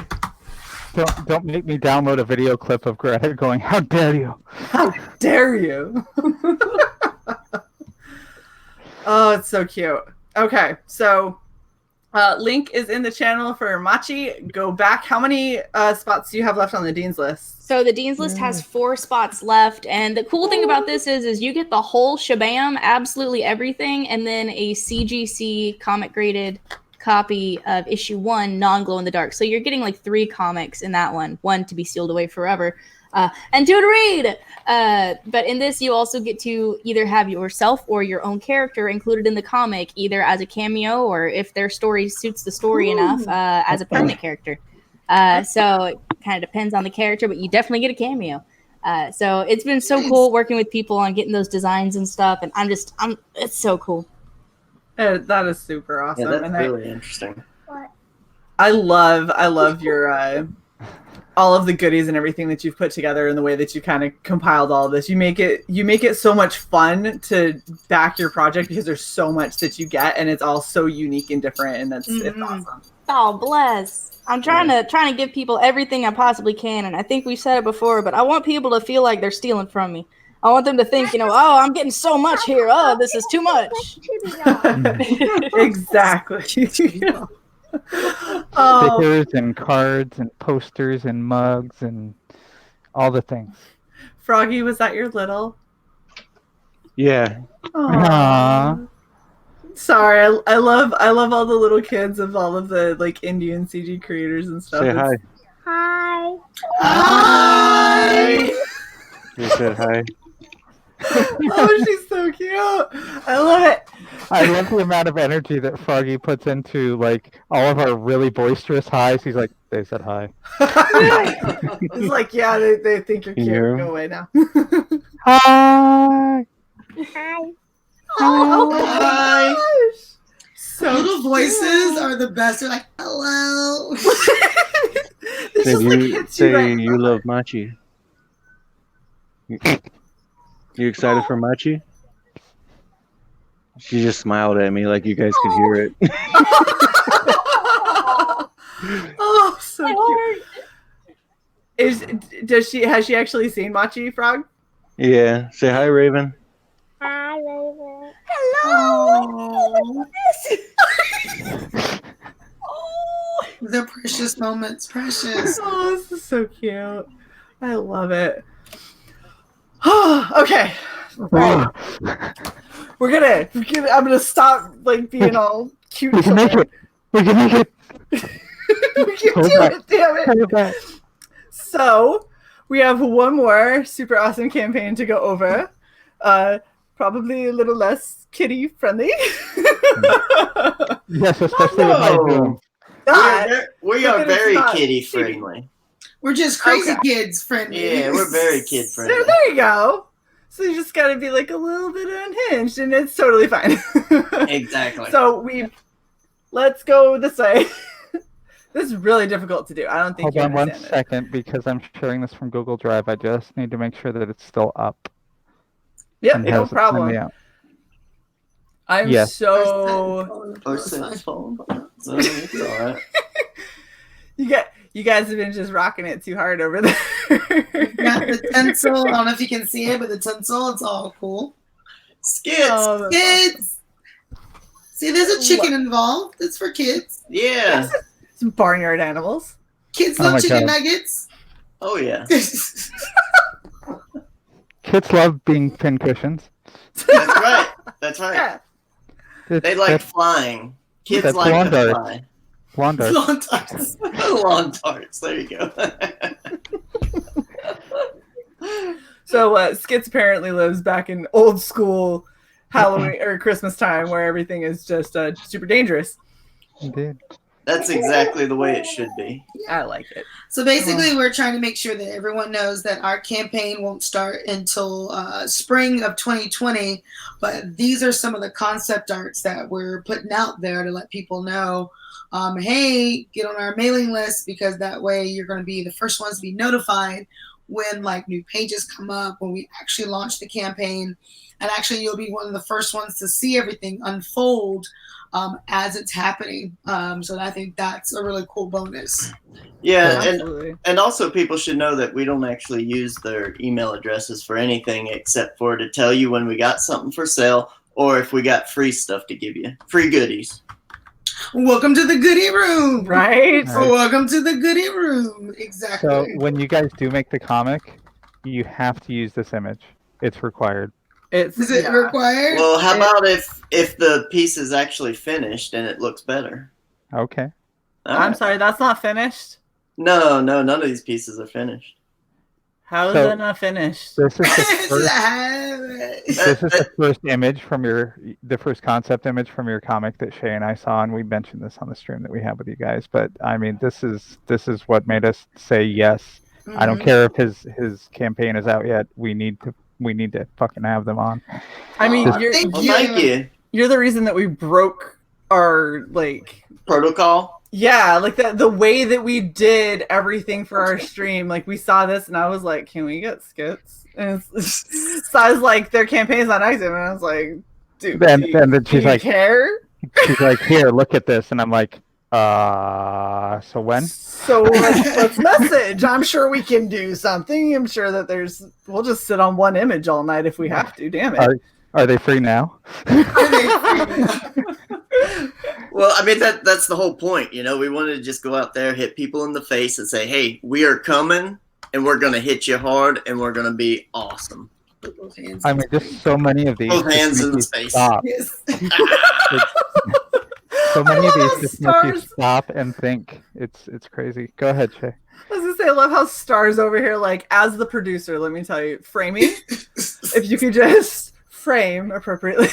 Don't make me download a video clip of Greta going, "How dare you? How dare you?" Oh, it's so cute. Okay, so link is in the channel for Machi. Go back. How many spots do you have left on the Dean's List? So the Dean's List has 4 spots left, and the cool thing about this is you get the whole shabam, absolutely everything, and then a CGC comic graded copy of issue 1, non-glow in the dark. So you're getting like 3 comics in that one to be sealed away forever, and 2 to read. But in this, you also get to either have yourself or your own character included in the comic, either as a cameo or if their story suits the story enough, as a permanent character. So it kind of depends on the character, but you definitely get a cameo. So it's been so cool working with people on getting those designs and stuff, and it's so cool. That is super awesome. Yeah, that's and really interesting. I love your all of the goodies and everything that you've put together and the way that you kind of compiled all of this. You make it so much fun to back your project because there's so much that you get and it's all so unique and different, and it's awesome. Oh, bless. I'm trying to give people everything I possibly can, and I think we've said it before, but I want people to feel like they're stealing from me. I want them to think, oh, I'm getting so much here. Oh, this is too much. Exactly. Stickers and cards and posters and mugs and all the things. Froggy, was that your little? Yeah. Aww. Sorry, I love all the little kids of all of the like Indian CG creators and stuff. Say hi. Hi. Hi. You said hi. Oh, she's so cute. I love it. I love the amount of energy that Froggy puts into like all of our really boisterous highs. He's like, they said hi. It's like, yeah, they think you're cute. Yeah. Go away now. Hi. Hi. Oh, Hi. gosh. So Little voices are the best. They're like, hello. It's Say just like you, hits you right. you love Machi. You excited for Machi? She just smiled at me like you guys could hear it. Oh, so cute. Has she actually seen Machi, Frog? Yeah. Say hi, Raven. Hi, Raven. Hello. They're precious moments. Precious. Oh, this is so cute. I love it. Okay. Right. I'm gonna stop like being all cute. We can make it. We can make it. We can do it, damn it. So we have one more super awesome campaign to go over. Probably a little less kitty friendly. Yes, especially in my room. We are very kitty friendly. We're just crazy kids friendly. Yeah, we're very kid friendly. So there you go. So you just gotta be like a little bit unhinged, and it's totally fine. Exactly. So let's go this way. This is really difficult to do. I don't think Hold you on one understand it. second because I'm sharing this from Google Drive. I just need to make sure that it's still up. Yep, and no has it timed problem. out. I'm Yes. so It's all right. you guys have been just rocking it too hard over there. Got the tinsel. I don't know if you can see it, but the tinsel, it's all cool. Skits. Kids! See, there's a chicken involved. It's for kids. Yeah. Some barnyard animals. Kids Oh love my chicken God. nuggets. Oh yeah. Kids love being pincushions. That's right. That's right. Yeah. They like flying. Kids that's like lawn to darts. fly. Lawn darts. Lawn darts. Lawn darts. There you go. So Skits apparently lives back in old school Halloween or Christmas time where everything is just super dangerous. Indeed. That's exactly the way it should be. I like it. So basically, we're trying to make sure that everyone knows that our campaign won't start until spring of 2020. But these are some of the concept arts that we're putting out there to let people know, hey, get on our mailing list, because that way you're going to be the first ones to be notified when like new pages come up, when we actually launch the campaign. And actually, you'll be one of the first ones to see everything unfold as it's happening. So I think that's a really cool bonus. Yeah, Absolutely. and also people should know that we don't actually use their email addresses for anything except for to tell you when we got something for sale or if we got free stuff to give you. Free goodies. Welcome to the goodie room. Right? Welcome to the goodie room. Exactly. So when you guys do make the comic, you have to use this image. It's required. Is it required? Well, how about if the piece is actually finished and it looks better? Okay. I'm sorry, that's not finished? No, none of these pieces are finished. How is that not finished? This is the first image from the first concept image from your comic that Shae and I saw, and we mentioned this on the stream that we have with you guys. But I mean, this is what made us say yes. Mm-hmm. I don't care if his campaign is out yet. We need to fucking have them on. I mean, thank you. You're the reason that we broke our protocol. Yeah, like the way that we did everything for our stream. Like we saw this, and I was like, "Can we get Skits?" And so I was like, "Their campaign's not active," and I was like, "Dude, then she's like, care?" She's like, "Here, look at this," and I'm like, so when? So let's message. I'm sure we can do something. I'm sure that we'll just sit on one image all night if we have to. Damn it. Are they free now? Well, I mean, that's the whole point. You know, we wanted to just go out there, hit people in the face and say, hey, we are coming and we're going to hit you hard and we're going to be awesome. I mean, just so many of these. Both hands in the face. Yes. So many of these just make you stop and think. It's crazy. Go ahead, Shae. I was gonna say, I love how Star's over here, like, as the producer, let me tell you, framing. If you could just frame appropriately.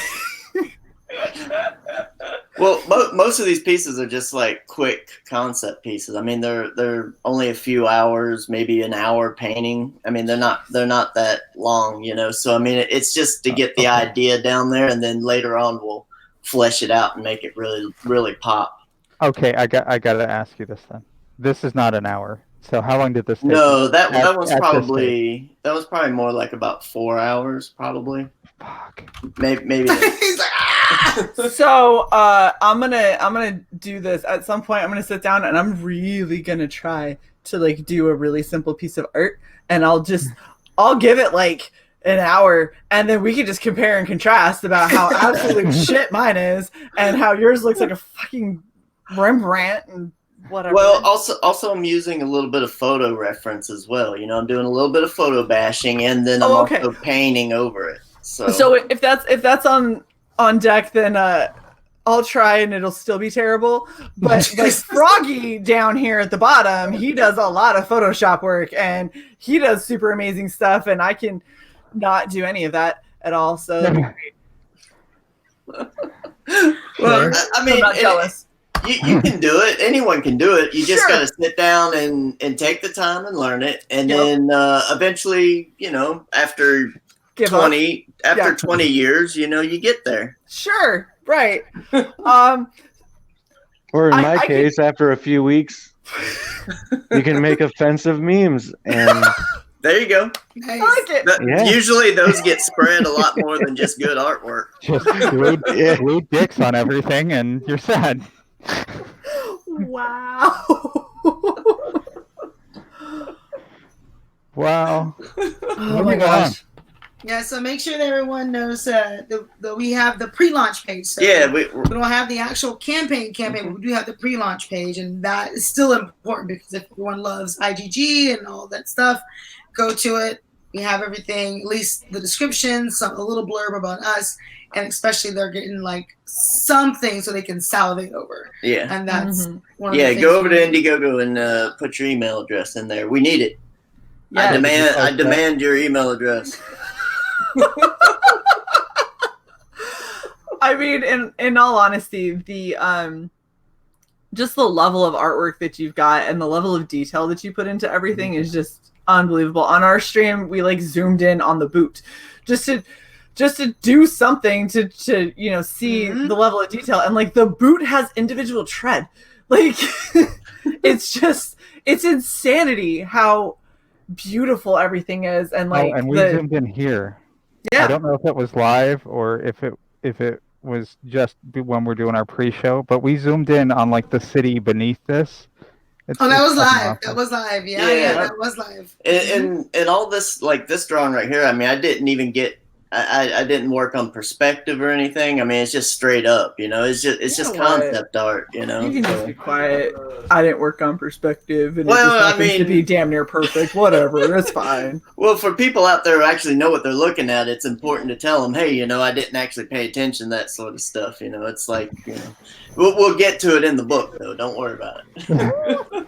Well, most of these pieces are just like quick concept pieces. I mean, they're only a few hours, maybe an hour painting. I mean, they're not that long, you know. So I mean, it's just to get the idea down there, and then later on we'll flesh it out and make it really, really pop. Okay, I gotta ask you this then. This is not an hour. So how long did this take? No, that was probably more like about 4 hours, probably. Fuck. Maybe. He's like, ah! So I'm gonna do this at some point. I'm gonna sit down and I'm really gonna try to like do a really simple piece of art, and I'll give it like an hour, and then we can just compare and contrast about how absolute shit mine is and how yours looks like a fucking Rembrandt and whatever. Well, also I'm using a little bit of photo reference as well. You know, I'm doing a little bit of photo bashing, and then I'm also painting over it. So if that's on deck, then I'll try, and it'll still be terrible. But like Froggy down here at the bottom, he does a lot of Photoshop work, and he does super amazing stuff, and I can not do any of that at all. So well, I mean, I'm not jealous. You can do it. Anyone can do it. You just got to sit down and take the time and learn it, and then eventually, you know, after 20 years, you know, you get there. Sure, right. Or in my case, after a few weeks, you can make offensive memes, and there you go. Nice. I like it. Usually those get spread a lot more than just good artwork. Just glue dicks on everything, and you're sad. Wow. Wow. Oh my gosh. Yeah, so make sure that everyone knows that we have the pre-launch page. So Yeah, we don't have the actual campaign, but we do have the pre-launch page, and that is still important because if everyone loves IGG and all that stuff, go to it. We have everything, at least the description, a little blurb about us, and especially they're getting like something so they can salivate over. Yeah, and that's one of the things. Go over to Indiegogo and put your email address in there. We need it. Yeah, I demand your email address. I mean, in all honesty, the just the level of artwork that you've got and the level of detail that you put into everything is just unbelievable. On our stream, we like zoomed in on the boot just to do something to see the level of detail, and like the boot has individual tread. Like it's insanity how beautiful everything is. And like and we zoomed in here. Yeah. I don't know if it was live or if it was just when we're doing our pre-show, but we zoomed in on like the city beneath this. That was live. Awesome. That was live. Yeah, that was live. And all this, like this drawing right here, I mean, I didn't even get, I didn't work on perspective or anything. I mean, it's just straight up, it's just concept art, You can just be quiet. I didn't work on perspective, and it just happens to be damn near perfect. Whatever, it's fine. Well, for people out there who actually know what they're looking at, it's important to tell them, hey, I didn't actually pay attention to that sort of stuff. It's like, we'll get to it in the book, though. Don't worry about it.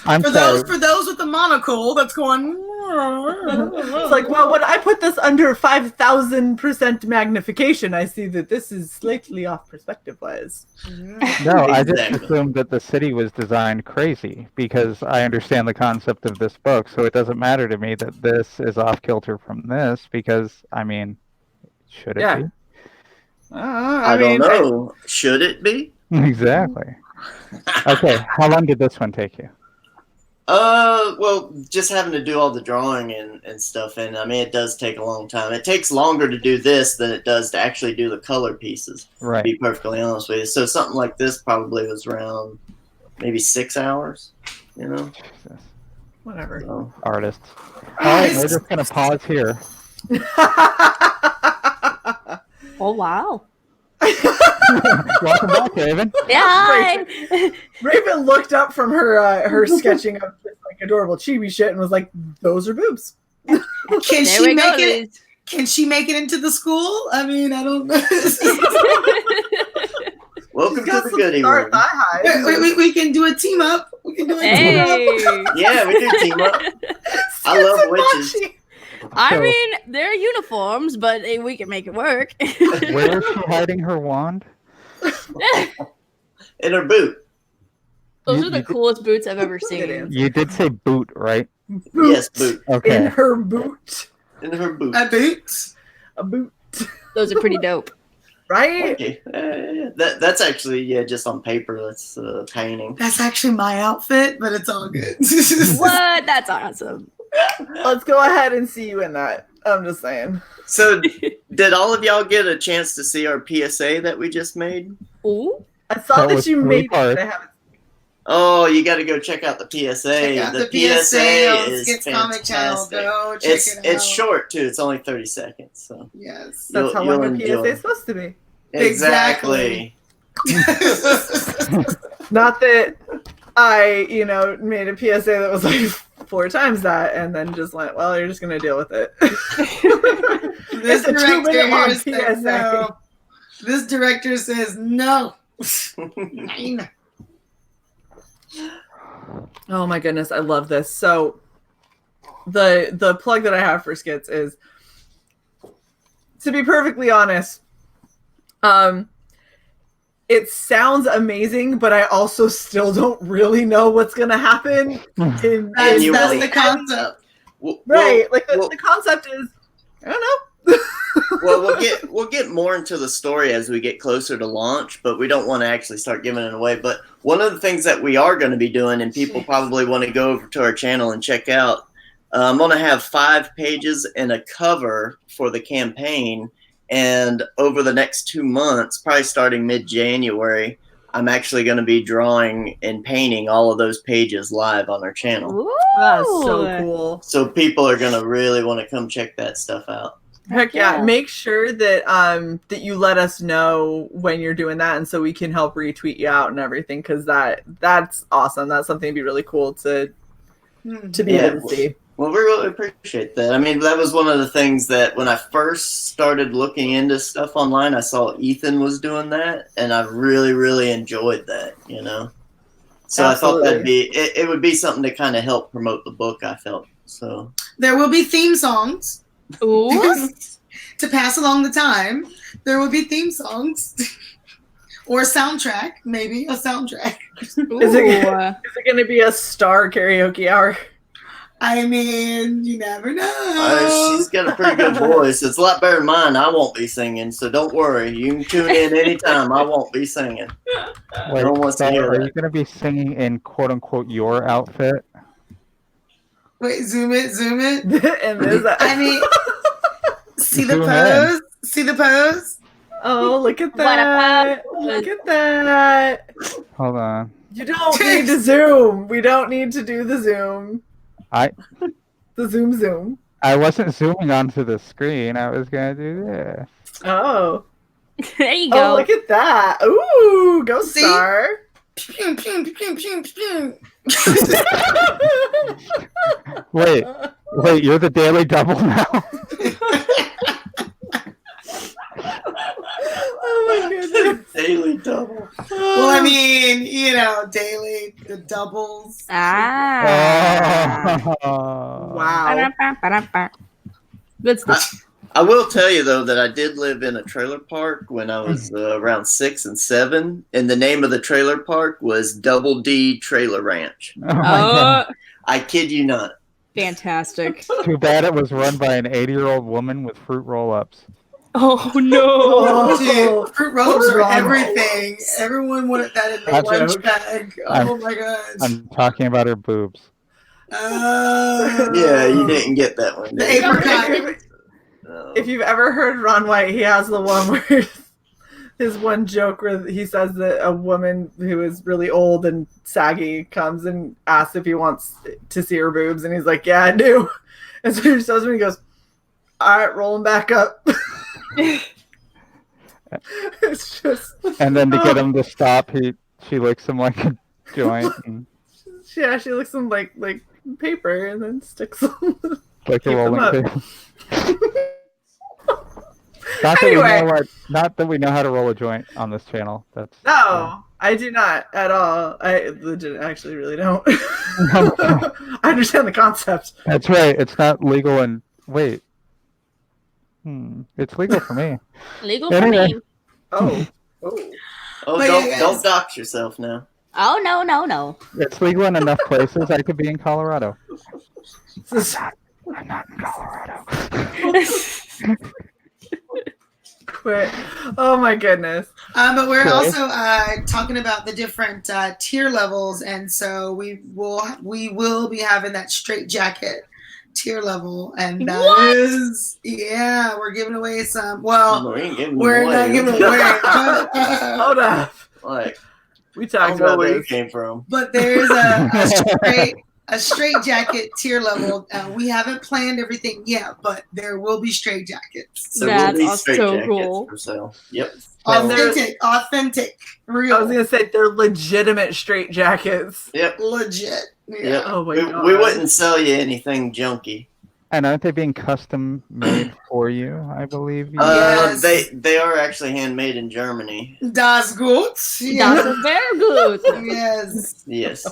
For those with the monocle that's going. It's like, well, when I put this under 5,000% magnification, I see that this is slightly off perspective-wise. No, I just assumed that the city was designed crazy because I understand the concept of this book, so it doesn't matter to me that this is off kilter from this because, I mean, should it be? I don't know. Should it be? Exactly. Okay, how long did this one take you? Well, just having to do all the drawing and stuff, and I mean, it does take a long time. It takes longer to do this than it does to actually do the color pieces. Right. To be perfectly honest with you. So something like this probably was around maybe 6 hours, Jesus. Whatever. So. Artists. All right, we're just going to pause here. Oh, wow. Welcome back, Raven. Yeah, hi. Raven looked up from her sketching of this, like adorable chibi shit and was like, "Those are boobs." Can she make it? Can she make it into the school? I mean, I don't know. Welcome to the goodie room. We can do a team up. We can do a team up. Yeah, we can team up. I love witches. Machi. I mean, they're uniforms, but we can make it work. Where is she hiding her wand? In her boot. Those are the coolest boots I've ever seen. You did say boot, right? Boot. Yes, boot. Okay. In her boot. In her boot. A boot. A boot. Those are pretty dope. Right? Okay. That's actually, just on paper. That's painting. That's actually my outfit, but it's all good. What? That's awesome. Let's go ahead and see you in that. I'm just saying. So, did all of y'all get a chance to see our PSA that we just made? Ooh. I saw that you made it, but I haven't. Oh, you got to go check out the PSA. The PSA is Skits Comic Channel. Go check it out. It's short too. It's only 30 seconds. So yes, that's how long a PSA is supposed to be. Exactly. Not that I, made a PSA that was like 4 times that, and then just went, well, you're just gonna deal with it. This director here says no. This director says no. Oh my goodness, I love this. So the plug that I have for Skits is, to be perfectly honest, it sounds amazing, but I also still don't really know what's gonna happen. That's the concept. Right. The concept is, I don't know. Well, we'll get more into the story as we get closer to launch, but we don't want to actually start giving it away. But one of the things that we are going to be doing, and people probably want to go over to our channel and check out, I'm going to have 5 pages and a cover for the campaign. And over the next 2 months, probably starting mid-January, I'm actually going to be drawing and painting all of those pages live on our channel. Ooh. That's so cool. So people are going to really want to come check that stuff out. Heck yeah. Make sure that that you let us know when you're doing that, and so we can help retweet you out and everything, because that's awesome. That's something to be really cool to be able to see. Well, we really appreciate that. I mean, that was one of the things that when I first started looking into stuff online, I saw Ethan was doing that, and I really, really enjoyed that, So absolutely. I thought it would be something to kind of help promote the book, I felt. So there will be theme songs. Ooh. To pass along the time. There will be theme songs. Or a soundtrack, maybe a soundtrack. Is it going to be a Starr karaoke hour? I mean, you never know. She's got a pretty good voice. It's a lot better than mine. I won't be singing, so don't worry. You can tune in anytime. I won't be singing. Wait, No one wants to hear are that. you going to be singing in quote unquote your outfit? Wait, zoom it. And there's that. I mean, see the Zoom pose? See the pose? Oh, look at What a that. pop. Look at that. Hold on. You don't need to zoom. We don't need to do the zoom. The zoom. I wasn't zooming onto the screen. I was going to do this. Oh. There you go. Oh, look at that. Ooh, go See? Starr. Pew, pew, pew, pew, pew, pew. Wait, you're the Daily Double now? Oh my goodness. Daily Double. Well, I mean, daily, the doubles. Ah. Wow. Good stuff. I will tell you, though, that I did live in a trailer park when I was around 6 and 7, and the name of the trailer park was Double D Trailer Ranch. Oh my God. I kid you not. Fantastic. Too bad it was run by an 80-year-old woman with fruit roll-ups. Oh no. Dude, fruit roll-ups are Wrong. everything. Everyone wanted that in their That's lunch bag. Oh my gosh. I'm talking about her boobs. Yeah, you didn't get that one. The did you? apricot. If you've ever heard Ron White, he has the one where his one joke where he says that a woman who is really old and saggy comes and asks if he wants to see her boobs, and he's like, "Yeah, I do." And so he shows him, and he goes, "All right, roll them back up." It's just, And then to get him to stop, she licks him like a joint. And yeah, she looks them like paper and then sticks them. like a Keep them rolling up. pin. Anyway. Not that we know how to roll a joint on this channel. That's No, I do not at all. I legit actually really don't. I understand the concept. That's right. It's not legal and wait. It's legal for me. Legal for Anyway. me. Oh. Oh, But yeah, don't dox yourself now. Oh no. It's legal in enough places. I could be in Colorado. I'm not in Colorado. Quit. Oh my goodness. But we're Okay. also talking about the different tier levels, and so we will be having that straight jacket tier level, and that What? is we're giving away some. Well, We ain't giving we're away. not giving away, but, Hold up. Like, We I talked don't know about where you this. came from. but there's a straight jacket tier level. We haven't planned everything yet, but there will be straight jackets. There That's will be also straight jackets cool. for sale. Yep. Authentic, real. I was gonna say they're legitimate straight jackets. Yep. legit. Yeah. Yep. Oh my we, god. we wouldn't sell you anything junky. And aren't they being custom made for you? I believe. Yes. They are actually handmade in Germany. Das gut. That's very good. Yes. Yes.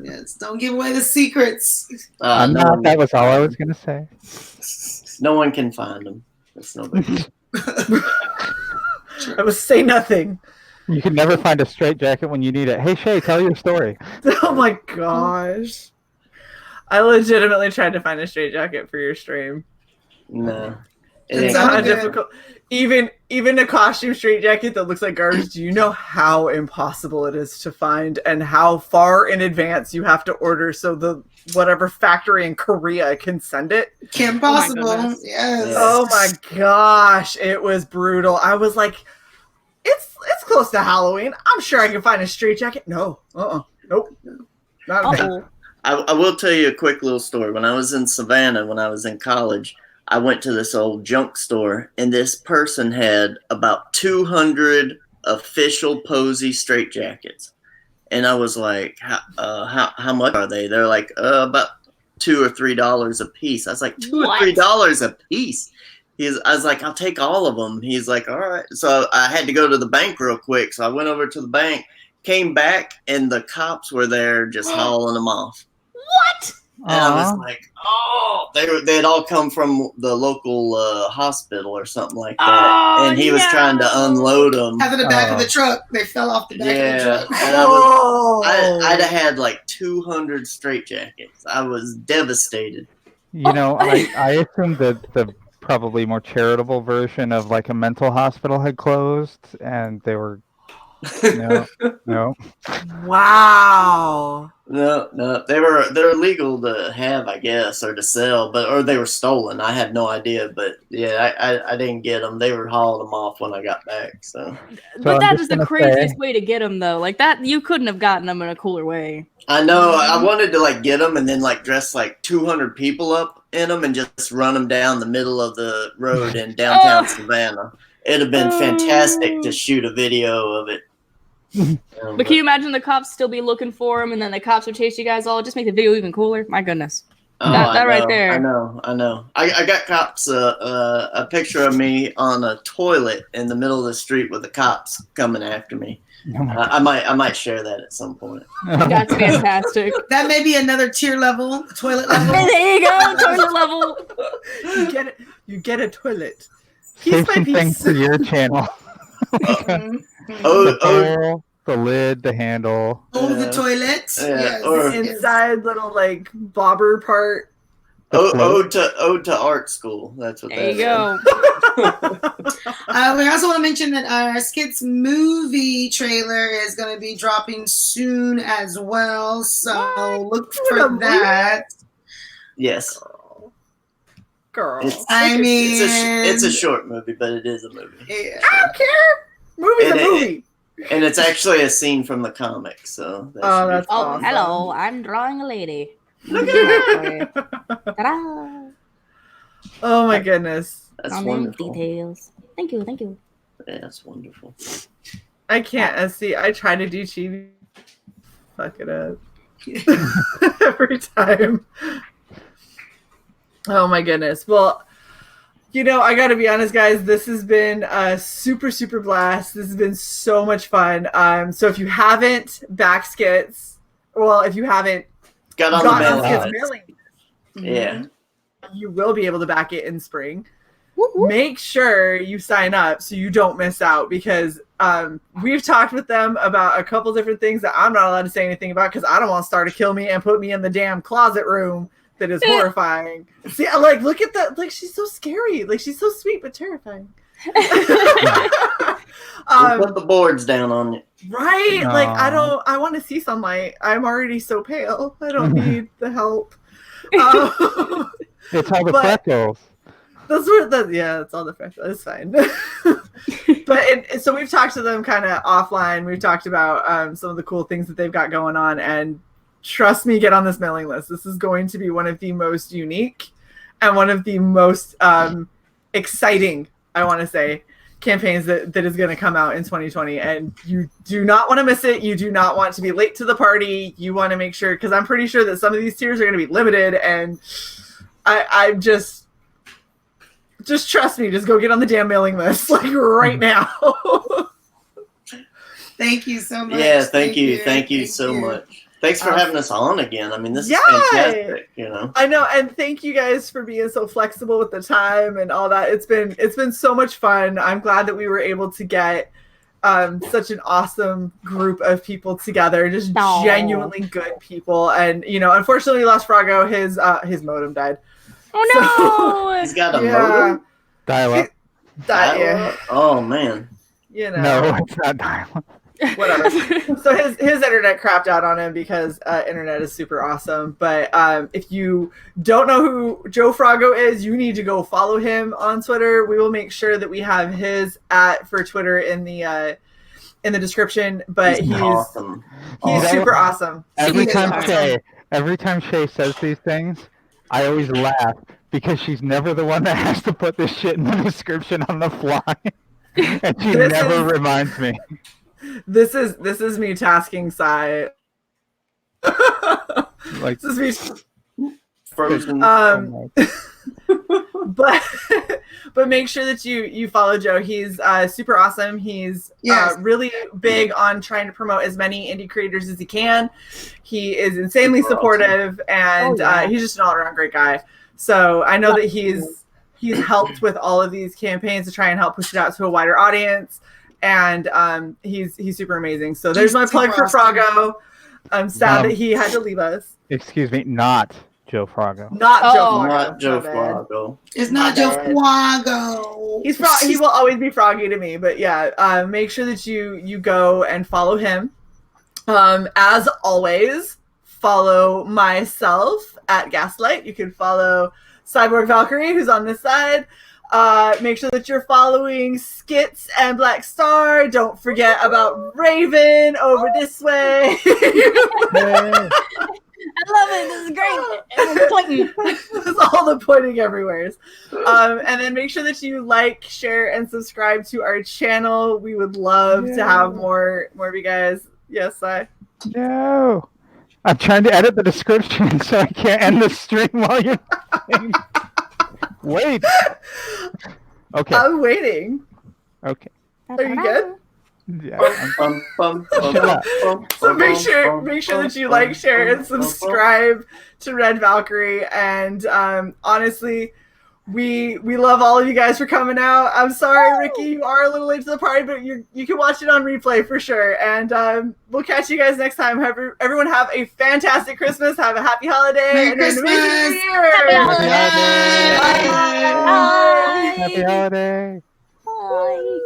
Yes. Don't give away the secrets. I'm no, not. one, That was all I was gonna say. no one can find them. That's no big deal. I was say nothing. You can never find a straight jacket when you need it. Hey Shae, tell your story. Oh my gosh. I legitimately tried to find a straight jacket for your stream. No. It's It's not not good. difficult. Even a costume straight jacket that looks like garbage, do you know how impossible it is to find and how far in advance you have to order so the whatever factory in Korea can send it? Kim Oh my Possible. goodness. Yes. Oh my gosh, it was brutal. I was like, it's close to Halloween. I'm sure I can find a straight jacket. No. Nope. Not a thing. Uh-oh. I will tell you a quick little story. When I was in Savannah, when I was in college, I went to this old junk store, and this person had about 200 official Posey straitjackets. And I was like, how much are they? They're like, about $2 or $3 a piece. I was like, $2 What? or $3 a piece? I was like, I'll take all of them. He's like, all right. So I had to go to the bank real quick. So I went over to the bank, came back, and the cops were there just hauling them off. What? And I was like, oh, they had all come from the local hospital or something like that. Oh, and he was trying to unload them. Out of the back of the truck. They fell off the back of the truck. And I'd have had like 200 straitjackets. I was devastated. You know, I assumed that the probably more charitable version of like a mental hospital had closed, and they were no. Wow. No, they're legal to have, I guess, or to sell, or they were stolen. I had no idea, but yeah, I didn't get them. They were hauling them off when I got back. So but that is the craziest way to get them, though. Like that, you couldn't have gotten them in a cooler way. I know. I wanted to like get them and then like dress like 200 people up in them and just run them down the middle of the road in downtown Savannah. It'd have been fantastic to shoot a video of it. But can you imagine the cops still be looking for him, and then the cops would chase you guys all? Just make the video even cooler. My goodness, that right there. I know. I got cops a picture of me on a toilet in the middle of the street with the cops coming after me. I might share that at some point. That's fantastic. That may be another tier level, toilet level. There you go, toilet level. You get a toilet. Save some things for your channel. The lid, the handle. The toilet. Yeah. Yes. Or inside little like bobber part. Ode to art school. That's what there you go. We also want to mention that our Skits movie trailer is going to be dropping soon as well. So look for that. Yes. Girl. It's a short movie, but it is a movie. Yeah. I don't care. Movie's a movie. And it's actually a scene from the comic, so that's awesome. Hello, I'm drawing a lady. Look at Ta-da! Oh my goodness. That's wonderful. Details. Thank you. Yeah, that's wonderful. I can't see. I try to do chibi. Fuck it up. Every time. Oh my goodness. Well, you know, I gotta be honest, guys. This has been a super, super blast. This has been so much fun. So if you haven't back Skits, well, if you haven't got on the mailing, yeah, you will be able to back it in spring. Make sure you sign up so you don't miss out, because we've talked with them about a couple different things that I'm not allowed to say anything about because I don't want Starr to kill me and put me in the damn closet room. That is horrifying. See, like, look at that. Like, she's so scary. Like, she's so sweet but terrifying. We'll put the boards down on you. Right? Aww. Like, I want to see sunlight. I'm already so pale. I don't need the help. It's all the freckles. That's what. Yeah, it's all the freckles. It's fine. So we've talked to them kind of offline. We've talked about some of the cool things that they've got going on, and trust me, get on this mailing list. This is going to be one of the most unique and one of the most exciting, I want to say, campaigns that is going to come out in 2020. And you do not want to miss it. You do not want to be late to the party. You want to make sure, because I'm pretty sure that some of these tiers are going to be limited. And I just trust me. Just go get on the damn mailing list, like right now. Thank you so much. Yeah, thank you so much. Thanks for having us on again. I mean, this is fantastic, you know. I know, and thank you guys for being so flexible with the time and all that. It's been so much fun. I'm glad that we were able to get such an awesome group of people together, just genuinely good people. And you know, unfortunately, we lost Froggo. His modem died. Oh no! He's got a modem. Dial up. Yeah. Oh man. You know. No, it's not dial up. Whatever. So his internet crapped out on him because internet is super awesome. But if you don't know who Joe Froggo is, you need to go follow him on Twitter. We will make sure that we have his for Twitter in the description. But he's awesome. He's super awesome. Every time Shae says these things, I always laugh because she's never the one that has to put this shit in the description on the fly. And she never reminds me. This is me tasking Sai. Like this is me frozen. but but make sure that you follow Joe. He's super awesome. He's really big on trying to promote as many indie creators as he can. He is insanely supportive, and he's just an all-around great guy. So I know that he's helped with all of these campaigns to try and help push it out to a wider audience, and he's super amazing. So there's my plug for Froggo. I'm sad that he had to leave us. Excuse me, not Joe Froggo. Not Joe Froggo. Not Joe Froggo. It's not Joe Froggo. He will always be Froggy to me, but yeah, make sure that you go and follow him. As always, follow myself at Gaslight. You can follow Cyborg Valkyrie, who's on this side. Make sure that you're following Skits and Blackk Starr. Don't forget about Raven over this way. I love it. This is great. Everyone's pointing. There's all the pointing everywhere. And then make sure that you like, share, and subscribe to our channel. We would love to have more of you guys. Yes, No. I'm trying to edit the description so I can't end the stream while you're saying. Wait. Okay. I'm waiting. Okay. Are you good? Yeah. So make sure that you like, share, and subscribe to Red Valkyrie. And honestly, we love all of you guys for coming out. I'm sorry, Ricky, you are a little late to the party, but you can watch it on replay for sure. And we'll catch you guys next time. Everyone have a fantastic Christmas. Have a happy holiday. Merry and Christmas. an amazing New Year. Happy holiday. Happy holiday. Bye.